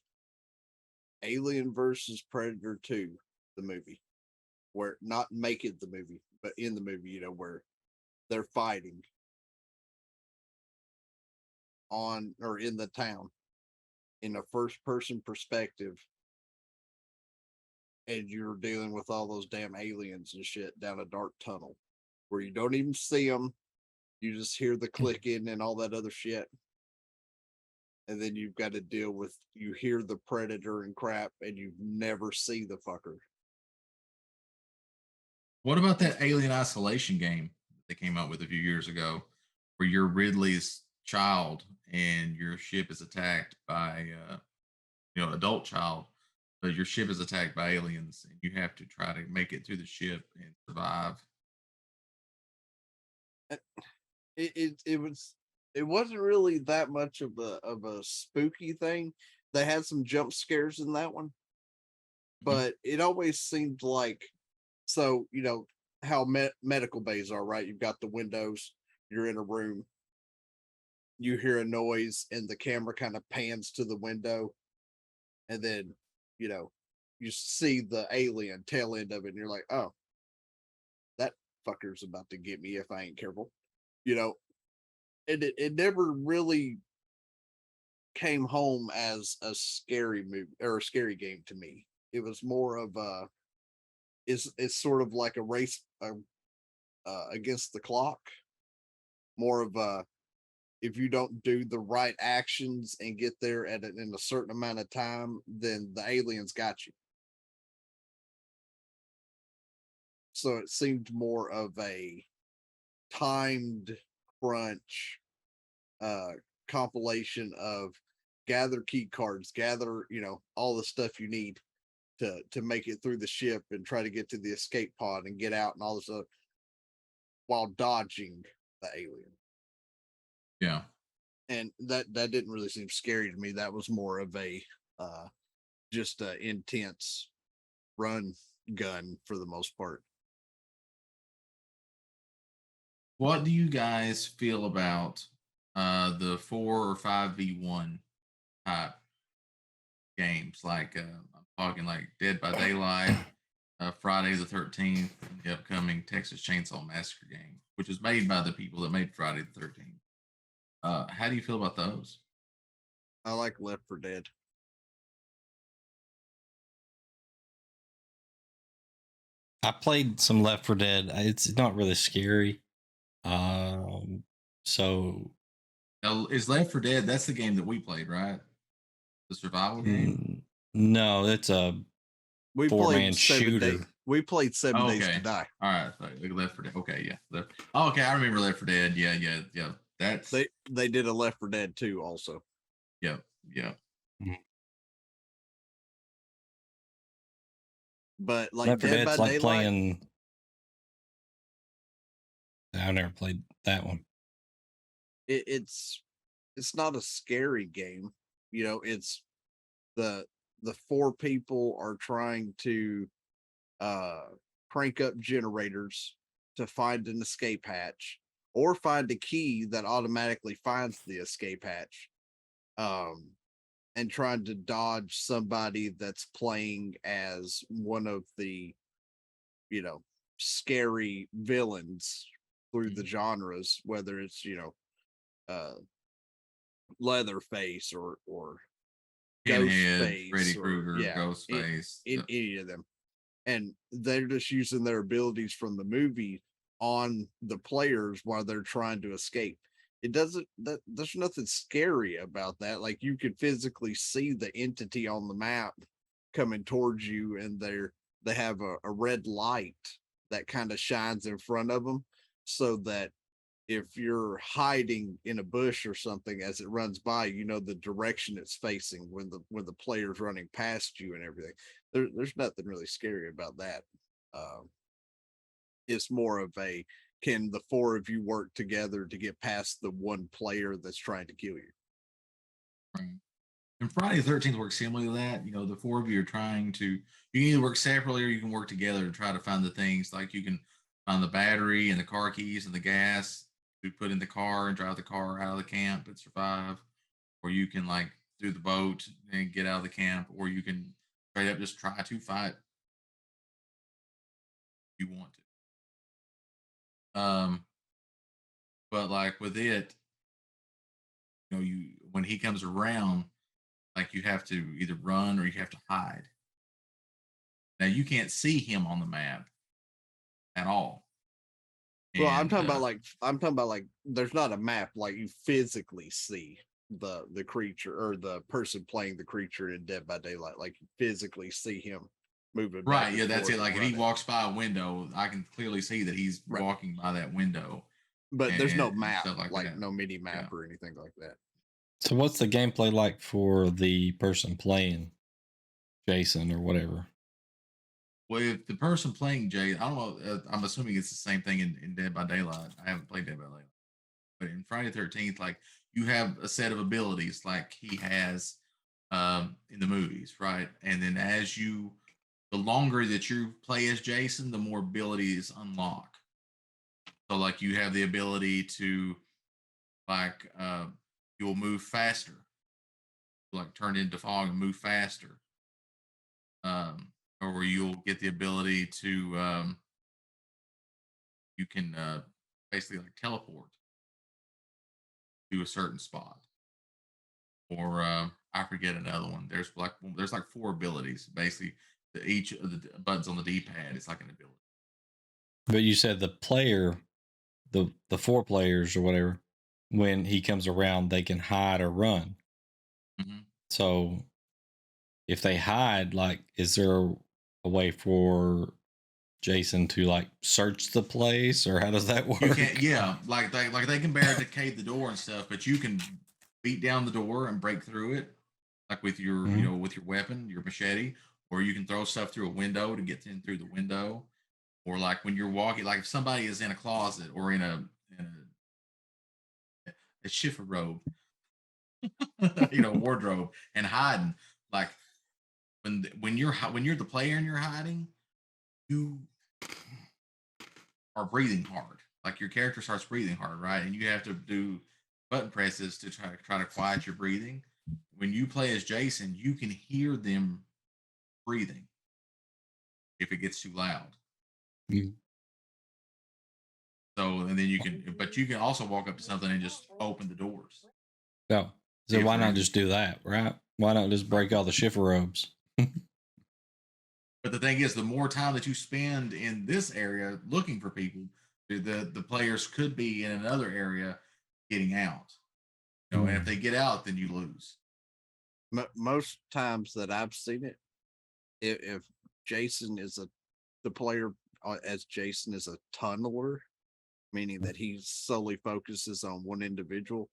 [SPEAKER 3] Alien versus Predator 2, the movie, where not make it the movie, but in the movie, where they're fighting on or in the town in a first person perspective, and you're dealing with all those damn aliens and shit down a dark tunnel where you don't even see them. You just hear the clicking and all that other shit. And then you've got to deal with, you hear the predator and crap, and you never see the fucker.
[SPEAKER 1] What about that Alien Isolation game they came out with a few years ago, where you're Ridley's child and your ship is attacked by, adult child, but your ship is attacked by aliens and you have to try to make it through the ship and survive?
[SPEAKER 3] It wasn't really that much of a spooky thing. They had some jump scares in that one, but it always seemed like, so how medical bays are, right? You've got the windows, you're in a room, you hear a noise, and the camera kind of pans to the window, and then you see the alien tail end of it, and you're like, oh, that fucker's about to get me if I ain't careful. And it never really came home as a scary movie or a scary game to me. It was more of a, it's sort of like a race against the clock. More of a, if you don't do the right actions and get there in a certain amount of time, then the aliens got you. So it seemed more of a timed crunch compilation of gather key cards, gather all the stuff you need to make it through the ship and try to get to the escape pod and get out and all this stuff while dodging the alien.
[SPEAKER 1] Yeah.
[SPEAKER 3] And that didn't really seem scary to me. That was more of a just a intense run gun for the most part.
[SPEAKER 1] What do you guys feel about the 4 or 5v1 type games? Like I'm talking like Dead by Daylight, Friday the 13th, and the upcoming Texas Chainsaw Massacre game, which was made by the people that made Friday the 13th. How do you feel about those?
[SPEAKER 3] I like Left 4 Dead.
[SPEAKER 2] I played some Left 4 Dead. It's not really scary. So
[SPEAKER 1] Now, is Left 4 Dead? That's the game that we played, right? The survival game.
[SPEAKER 2] no, it's a
[SPEAKER 3] We
[SPEAKER 2] 4-man
[SPEAKER 3] played 7 days.
[SPEAKER 2] shooter.
[SPEAKER 3] We played 7
[SPEAKER 1] Oh,
[SPEAKER 3] Days
[SPEAKER 1] okay.
[SPEAKER 3] to Die.
[SPEAKER 1] All right, Left 4 Dead. Okay, yeah. Oh, okay, I remember Left 4 Dead. Yeah. That's
[SPEAKER 3] They did a Left 4 Dead 2 also.
[SPEAKER 1] yeah.
[SPEAKER 3] But like
[SPEAKER 2] Left 4
[SPEAKER 3] Dead by
[SPEAKER 2] Dead's like
[SPEAKER 3] Daylight,
[SPEAKER 2] playing. I never played that one.
[SPEAKER 3] it's not a scary game. It's the 4 people are trying to crank up generators to find an escape hatch or find a key that automatically finds the escape hatch. And trying to dodge somebody that's playing as one of the, scary villains through the genres, whether it's, Leatherface or
[SPEAKER 1] Pinhead,
[SPEAKER 3] Ghostface
[SPEAKER 1] Freddy
[SPEAKER 3] or
[SPEAKER 1] Krueger, Ghostface.
[SPEAKER 3] any of them. and they're just using their abilities from the movie on the players while they're trying to escape. It doesn't that there's nothing scary about that. Like you could physically see the entity on the map coming towards you, and they have a red light that kind of shines in front of them, so that if you're hiding in a bush or something as it runs by, you know the direction it's facing when the player's running past you and everything. There's nothing really scary about that. Um, it's more of a, can the four of you work together to get past the one player that's trying to kill you?
[SPEAKER 1] Right. And Friday the 13th works similar to that. You know, the four of you are trying to, you can either work separately or you can work together to try to find the things. Like you can find the battery and the car keys and the gas to put in the car and drive the car out of the camp and survive. Or you can like do the boat and get out of the camp, or you can straight up just try to fight if you want to. But like with it, you know, you when he comes around, like you have to either run or you have to hide. Now you can't see him on the map at all.
[SPEAKER 3] Well,
[SPEAKER 1] And
[SPEAKER 3] I'm talking about like there's not a map, like you physically see the creature or the person playing the creature in Dead by Daylight, like you physically see him moving back
[SPEAKER 1] right,
[SPEAKER 3] and
[SPEAKER 1] yeah, that's
[SPEAKER 3] forth
[SPEAKER 1] it.
[SPEAKER 3] and
[SPEAKER 1] Like if he
[SPEAKER 3] running.
[SPEAKER 1] walks by a window, I can clearly see that he's
[SPEAKER 3] Right.
[SPEAKER 1] walking by that window
[SPEAKER 3] But there's no
[SPEAKER 1] and
[SPEAKER 3] map,
[SPEAKER 1] stuff like
[SPEAKER 3] like
[SPEAKER 1] that.
[SPEAKER 3] no mini
[SPEAKER 1] Yeah.
[SPEAKER 3] map or anything like that.
[SPEAKER 2] So what's the gameplay like for the person playing Jason or whatever?
[SPEAKER 1] Well, if the person playing Jay, I don't know. I'm assuming it's the same thing in Dead by Daylight. I haven't played Dead by Daylight, but in Friday the 13th, like you have a set of abilities like he has in the movies, right? And then the longer that you play as Jason, the more abilities unlock. So, like you have the ability to like you'll move faster, like turn into fog and move faster, or you'll get the ability to you can basically like teleport to a certain spot, or I forget another one. There's like four abilities basically. Each of the buttons on the D-pad is like an ability.
[SPEAKER 2] But you said the player, the four players or whatever, when he comes around, they can hide or run.
[SPEAKER 1] Mm-hmm.
[SPEAKER 2] So if they hide, like, is there a way for Jason to like search the place, or how does that work?
[SPEAKER 1] You can't, yeah, like they can barricade the door and stuff, but you can beat down the door and break through it, like with your
[SPEAKER 2] Mhm.
[SPEAKER 1] with your weapon, your machete, or you can throw stuff through a window to get in through the window, or like when you're walking, like if somebody is in a closet or a shift robe, wardrobe and hiding, like when you're the player and you're hiding, you are breathing hard. Like your character starts breathing hard, right? And you have to do button presses to try to quiet your breathing. When you play as Jason, you can hear them breathing if it gets too loud.
[SPEAKER 2] Mm.
[SPEAKER 1] So and then but you can also walk up to something and just open the doors.
[SPEAKER 2] No. So
[SPEAKER 1] If
[SPEAKER 2] why
[SPEAKER 1] they're
[SPEAKER 2] not
[SPEAKER 1] in,
[SPEAKER 2] just do that, right? Why not just break all the shifter robes?
[SPEAKER 1] but the thing is, the more time that you spend in this area looking for people, the players could be in another area getting out. And if they get out, then you lose.
[SPEAKER 3] Most times that I've seen it, if Jason is the player as Jason is a tunneler, meaning that he solely focuses on one individual,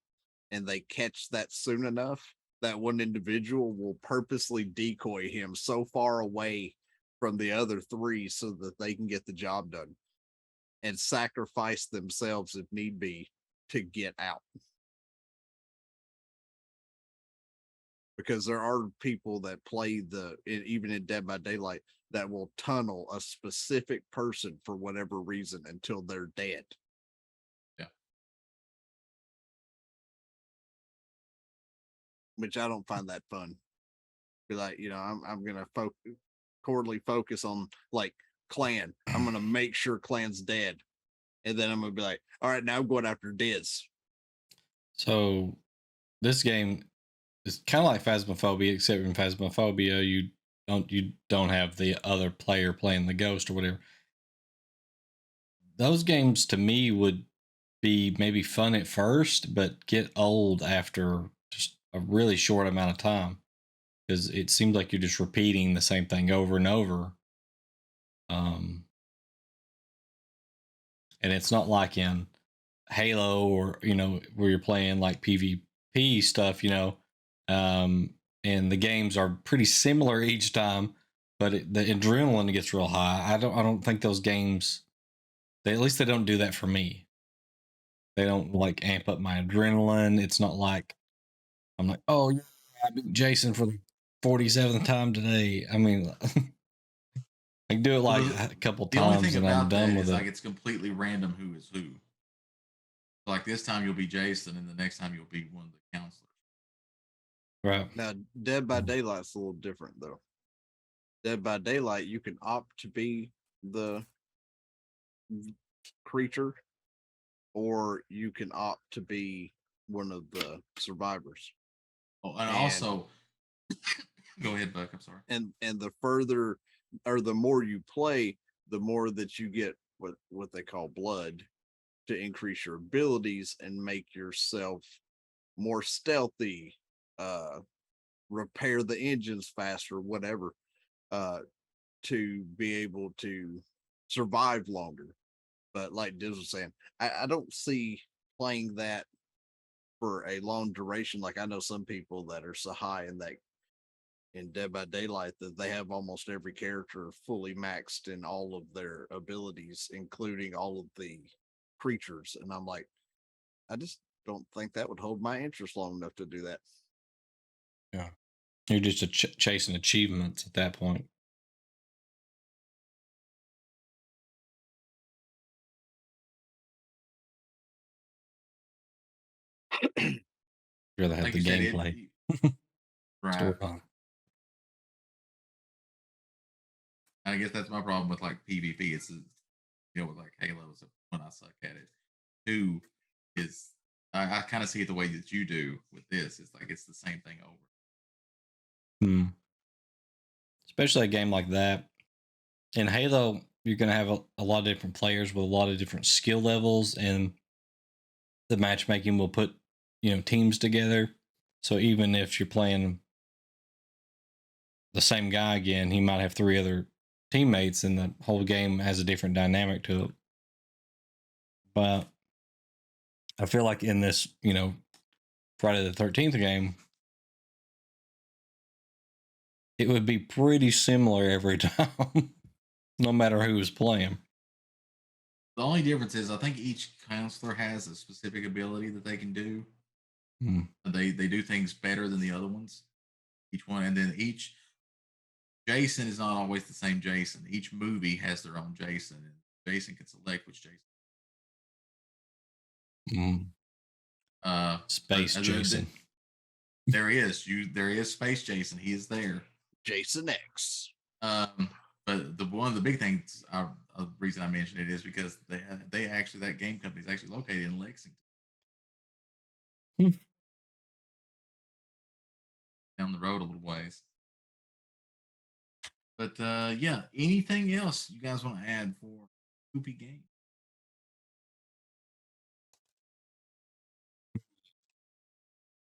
[SPEAKER 3] and they catch that soon enough, that one individual will purposely decoy him so far away from the other three so that they can get the job done and sacrifice themselves if need be to get out. Because there are people that play even in Dead by Daylight that will tunnel a specific person for whatever reason until they're dead.
[SPEAKER 1] Yeah.
[SPEAKER 3] Which I don't find that fun. Be like, I'm gonna focus on like Clan. I'm gonna make sure Clan's dead, and then I'm gonna be like, all right, now I'm going after Diz.
[SPEAKER 2] So this game is kind of like Phasmophobia, except in Phasmophobia, you you don't have the other player playing the ghost or whatever. Those games to me would be maybe fun at first, but get old after just a really short amount of time because it seems like you're just repeating the same thing over and over. And it's not like in Halo or where you're playing like PvP stuff, and the games are pretty similar each time, but the adrenaline gets real high. I don't think those games, at least they don't do that for me. They don't like amp up my adrenaline. It's not like I'm like, oh, yeah, I beat Jason for the 47th time today. I mean, I can do it like a couple
[SPEAKER 1] The only
[SPEAKER 2] times
[SPEAKER 1] thing
[SPEAKER 2] and I'm
[SPEAKER 1] about that
[SPEAKER 2] done
[SPEAKER 1] is
[SPEAKER 2] with
[SPEAKER 1] like
[SPEAKER 2] it.
[SPEAKER 1] it's completely random who is who. Like this time you'll be Jason, and the next time you'll be one of the counselors.
[SPEAKER 2] Right.
[SPEAKER 3] Now, Dead by Daylight's a little different though. Dead by Daylight, you can opt to be the creature, or you can opt to be one of the survivors.
[SPEAKER 1] Oh, and also, go ahead, Buck. I'm sorry.
[SPEAKER 3] And the further or the more you play, the more that you get what they call blood to increase your abilities and make yourself more stealthy, repair the engines faster, whatever, to be able to survive longer. But like Diz was saying, I don't see playing that for a long duration. Like I know some people that are so high in Dead by Daylight that they have almost every character fully maxed in all of their abilities, including all of the creatures. And I'm like, I just don't think that would hold my interest long enough to do that.
[SPEAKER 2] Yeah. You're just chasing achievements at that point. Rather have
[SPEAKER 1] Like
[SPEAKER 2] the
[SPEAKER 1] you said,
[SPEAKER 2] gameplay.
[SPEAKER 1] right.
[SPEAKER 2] Storyline.
[SPEAKER 1] I guess that's my problem with like PvP. It's with like Halo is when I suck at it. 2 is I kind of see it the way that you do with this. It's like it's the same thing over.
[SPEAKER 2] Especially a game like that. In Halo, you're going to have a lot of different players with a lot of different skill levels, and the matchmaking will put teams together. So even if you're playing the same guy again, he might have 3 other teammates, and the whole game has a different dynamic to it. But I feel like in this, Friday the 13th game, it would be pretty similar every time, no matter who was playing.
[SPEAKER 1] The only difference is I think each counselor has a specific ability that they can do. They do things better than the other ones. Each one, and then each Jason is not always the same Jason. Each movie has their own Jason, and Jason can select which Jason.
[SPEAKER 2] Space Jason.
[SPEAKER 1] There is Space Jason. He is there.
[SPEAKER 3] Jason X.
[SPEAKER 1] But one of the big things, the reason I mentioned it is because they actually, that game company is actually located in Lexington. Down the road a little ways. But yeah, anything else you guys want to add for Spoopy game?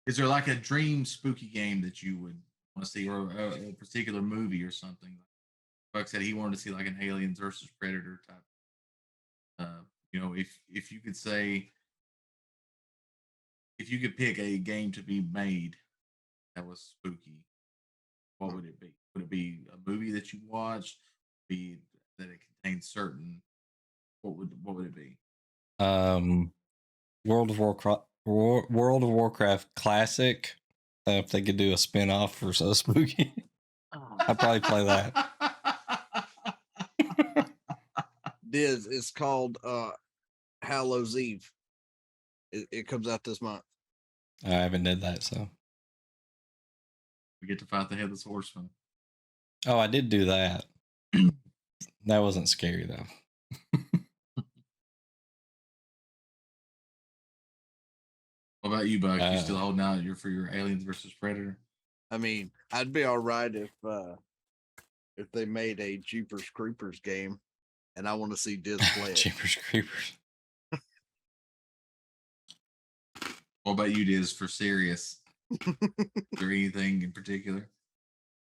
[SPEAKER 1] Is there like a dream spooky game that you would want to see, or a particular movie or something? Buck said he wanted to see like an Aliens versus Predator type. If you could say, if you could pick a game to be made that was spooky, what would it be? Would it be a movie that you watched? Be that it contains certain? What would it be?
[SPEAKER 2] World of Warcraft Classic. If they could do a spin-off for So Spooky, I'd probably play that.
[SPEAKER 3] It's called Hallows Eve. It comes out this month.
[SPEAKER 2] I haven't did that, so
[SPEAKER 1] we get to fight the Headless Horseman.
[SPEAKER 2] Oh, I did do that. That wasn't scary though.
[SPEAKER 1] What about you, Buck? You still holding out for your Aliens versus Predator?
[SPEAKER 3] I mean, I'd be all right if if they made a Jeepers Creepers game, and I want to see Diz play it.
[SPEAKER 2] Jeepers Creepers.
[SPEAKER 1] What about you, Diz, for serious? Is there anything in particular?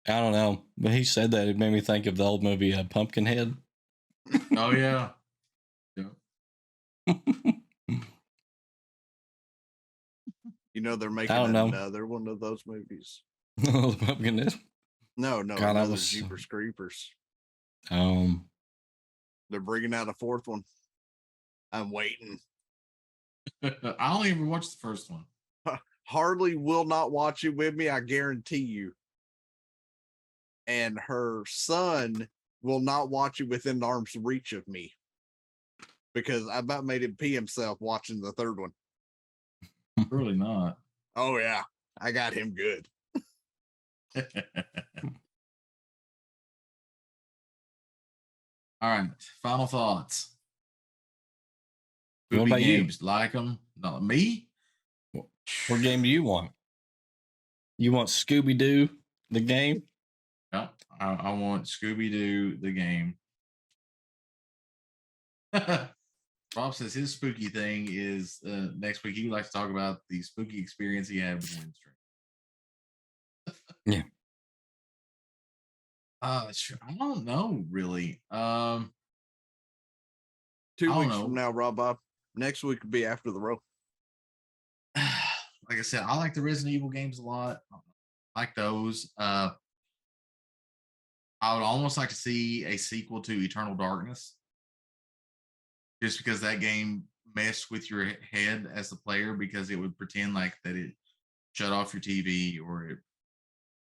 [SPEAKER 2] I don't know, but he said that it made me think of the old movie Pumpkinhead.
[SPEAKER 1] Oh yeah. Yeah.
[SPEAKER 3] You know they're making
[SPEAKER 2] don't know.
[SPEAKER 3] another one of those movies.
[SPEAKER 2] Pumpkinhead.
[SPEAKER 3] No,
[SPEAKER 2] God, I
[SPEAKER 3] another
[SPEAKER 2] was-
[SPEAKER 3] Jeepers Creepers.
[SPEAKER 2] They're
[SPEAKER 3] bringing out a fourth one. I'm waiting.
[SPEAKER 1] I only ever watched the first one.
[SPEAKER 3] Harley will not watch it with me, I guarantee you. And her son will not watch it within arm's reach of me because I about made him pee himself watching the third one.
[SPEAKER 1] Really not.
[SPEAKER 3] Oh yeah, I got him good.
[SPEAKER 1] All right. Final thoughts.
[SPEAKER 2] What
[SPEAKER 1] Spoopy
[SPEAKER 2] about you?
[SPEAKER 1] games, like them? Not me.
[SPEAKER 2] What game do you want? You want Scooby Doo, the game?
[SPEAKER 1] Yeah, I want Scooby Doo the game. Rob says his spooky thing is next week. He would like to talk about the spooky experience he had with Windstream.
[SPEAKER 2] Yeah.
[SPEAKER 1] Sure. I don't know really.
[SPEAKER 3] 2
[SPEAKER 1] I
[SPEAKER 3] weeks
[SPEAKER 1] don't know.
[SPEAKER 3] from now, Rob Bob. Next week will be after the row.
[SPEAKER 1] Like I said, I like the Resident Evil games a lot. I like those. I would almost like to see a sequel to Eternal Darkness, just because that game messed with your head as the player, because it would pretend like that it shut off your TV, or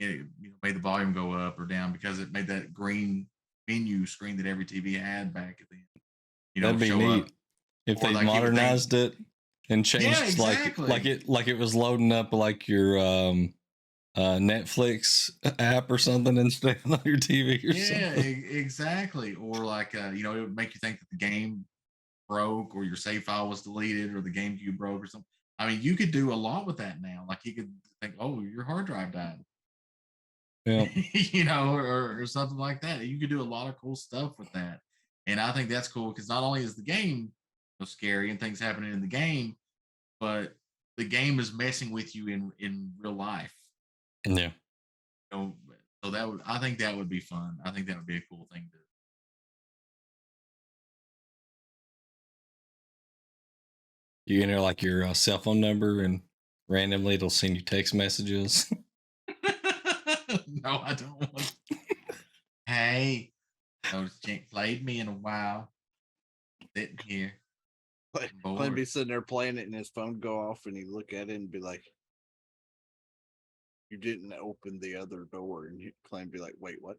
[SPEAKER 1] it made the volume go up or down, because it made that green menu screen that every TV had back at the end.
[SPEAKER 2] That'd be
[SPEAKER 1] show
[SPEAKER 2] neat
[SPEAKER 1] up.
[SPEAKER 2] if
[SPEAKER 1] Or
[SPEAKER 2] they
[SPEAKER 1] like it would think-
[SPEAKER 2] modernized it and changed
[SPEAKER 1] exactly.
[SPEAKER 2] like it was loading up like your Netflix app or something instead on your TV or
[SPEAKER 1] Yeah,
[SPEAKER 2] something.
[SPEAKER 1] exactly. Or like it would make you think that the game broke, or your save file was deleted, or the GameCube broke or something. I mean, you could do a lot with that now. Like you could think, oh, your hard drive died.
[SPEAKER 2] Yeah.
[SPEAKER 1] or something like that. You could do a lot of cool stuff with that. And I think that's cool, because not only is the game scary and things happening in the game, but the game is messing with you in real life.
[SPEAKER 2] Yeah.
[SPEAKER 1] So I think that would be fun. I think that would be a cool thing to.
[SPEAKER 2] You enter like your cell phone number and randomly it'll send you text messages.
[SPEAKER 1] No, I don't want. Hey, notice you ain't played me in a while. Sitting here.
[SPEAKER 3] Glenn be sitting there playing it and his phone go off and he look at it and be like, you didn't open the other door. And Glenn be like, wait, what?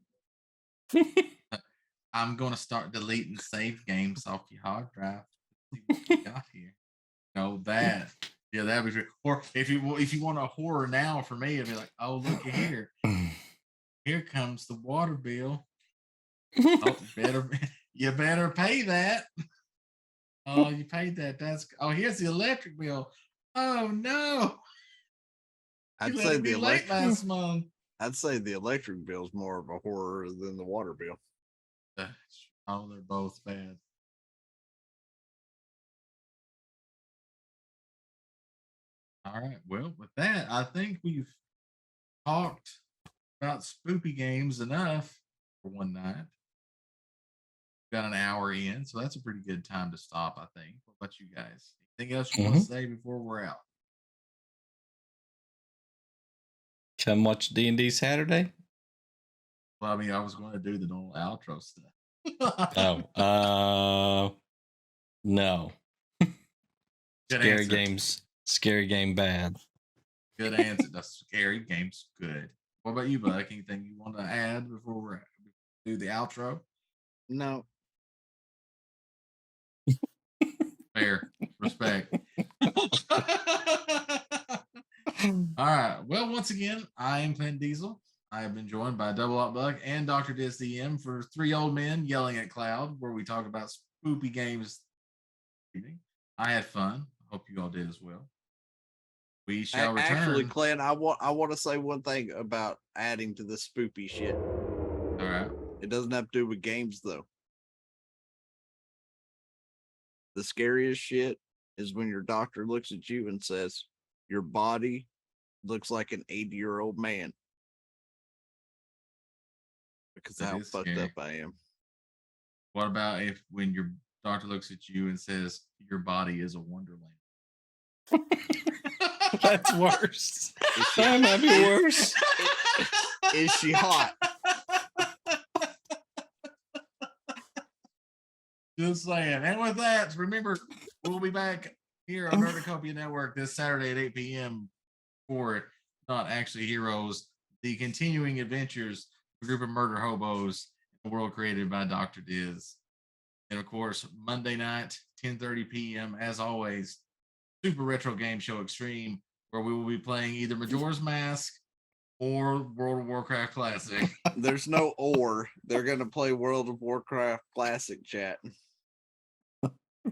[SPEAKER 1] I'm gonna start deleting save games off your hard drive. See what you got here. That. Yeah, that'd be great. Or if you want a horror now for me, it'd be like, oh, look at here. Here comes the water bill. Oh, you better pay that. Oh, you paid that. Here's the electric bill. Oh no.
[SPEAKER 3] I'd say the
[SPEAKER 1] late last month.
[SPEAKER 3] I'd say the electric bill is more of a horror than the water bill.
[SPEAKER 1] Oh, they're both bad. All right. Well, with that, I think we've talked about spoopy games enough for one night. Got an hour in, so that's a pretty good time to stop, I think. What about you guys? Anything else you want to say before we're out?
[SPEAKER 2] Come watch D&D Saturday.
[SPEAKER 1] Well, I mean, I was going to do the normal outro stuff.
[SPEAKER 2] No.
[SPEAKER 1] Good
[SPEAKER 2] Scary
[SPEAKER 1] answer.
[SPEAKER 2] games. Scary game bad.
[SPEAKER 1] Good answer. The scary game's good. What about you, Buck? Anything you want to add before we do the outro?
[SPEAKER 3] No.
[SPEAKER 1] Fair. Respect. All right. Well, once again, I am Clint Diesel. I have been joined by Double Up Buck and Dr. Dis DM for Three Old Men Yelling at Cloud, where we talk about spoopy games. I had fun. I hope you all did as well. We shall return.
[SPEAKER 3] Actually, Clint, I want to say one thing about adding to the spoopy shit.
[SPEAKER 1] All right.
[SPEAKER 3] It doesn't have to do with games though. The scariest shit is when your doctor looks at you and says, your body looks like an 80-year-old man. Because of
[SPEAKER 1] That
[SPEAKER 3] how
[SPEAKER 1] is
[SPEAKER 3] fucked
[SPEAKER 1] scary.
[SPEAKER 3] up I am.
[SPEAKER 1] What about if when your doctor looks at you and says your body is a wonderland?
[SPEAKER 2] That's worse.
[SPEAKER 3] Is she,
[SPEAKER 2] That might be worse.
[SPEAKER 3] is she hot?
[SPEAKER 1] Just saying. And with that, remember, we'll be back here on Nerdacopia Network this Saturday at 8 p.m. for Not Actually Heroes, the continuing adventures of a group of murder hobos in a world created by Dr. Diz. And of course, Monday night, 10:30 p.m., as always, Super Retro Game Show Extreme, where we will be playing either Majora's Mask or World of Warcraft Classic.
[SPEAKER 3] There's no or. They're gonna play World of Warcraft Classic, chat.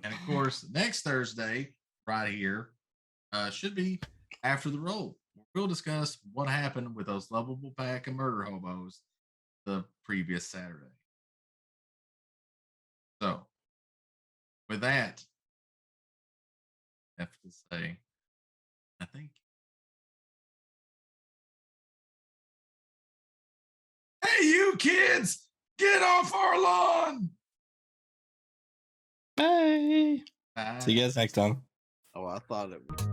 [SPEAKER 1] And of course, next Thursday, right here, should be After the Roll. We'll discuss what happened with those lovable pack of murder hobos the previous Saturday. So, with that, I have to say, I think. Hey, you kids, get off our lawn!
[SPEAKER 2] Bye.
[SPEAKER 1] Bye.
[SPEAKER 2] See you guys next time.
[SPEAKER 3] Oh, I thought it was.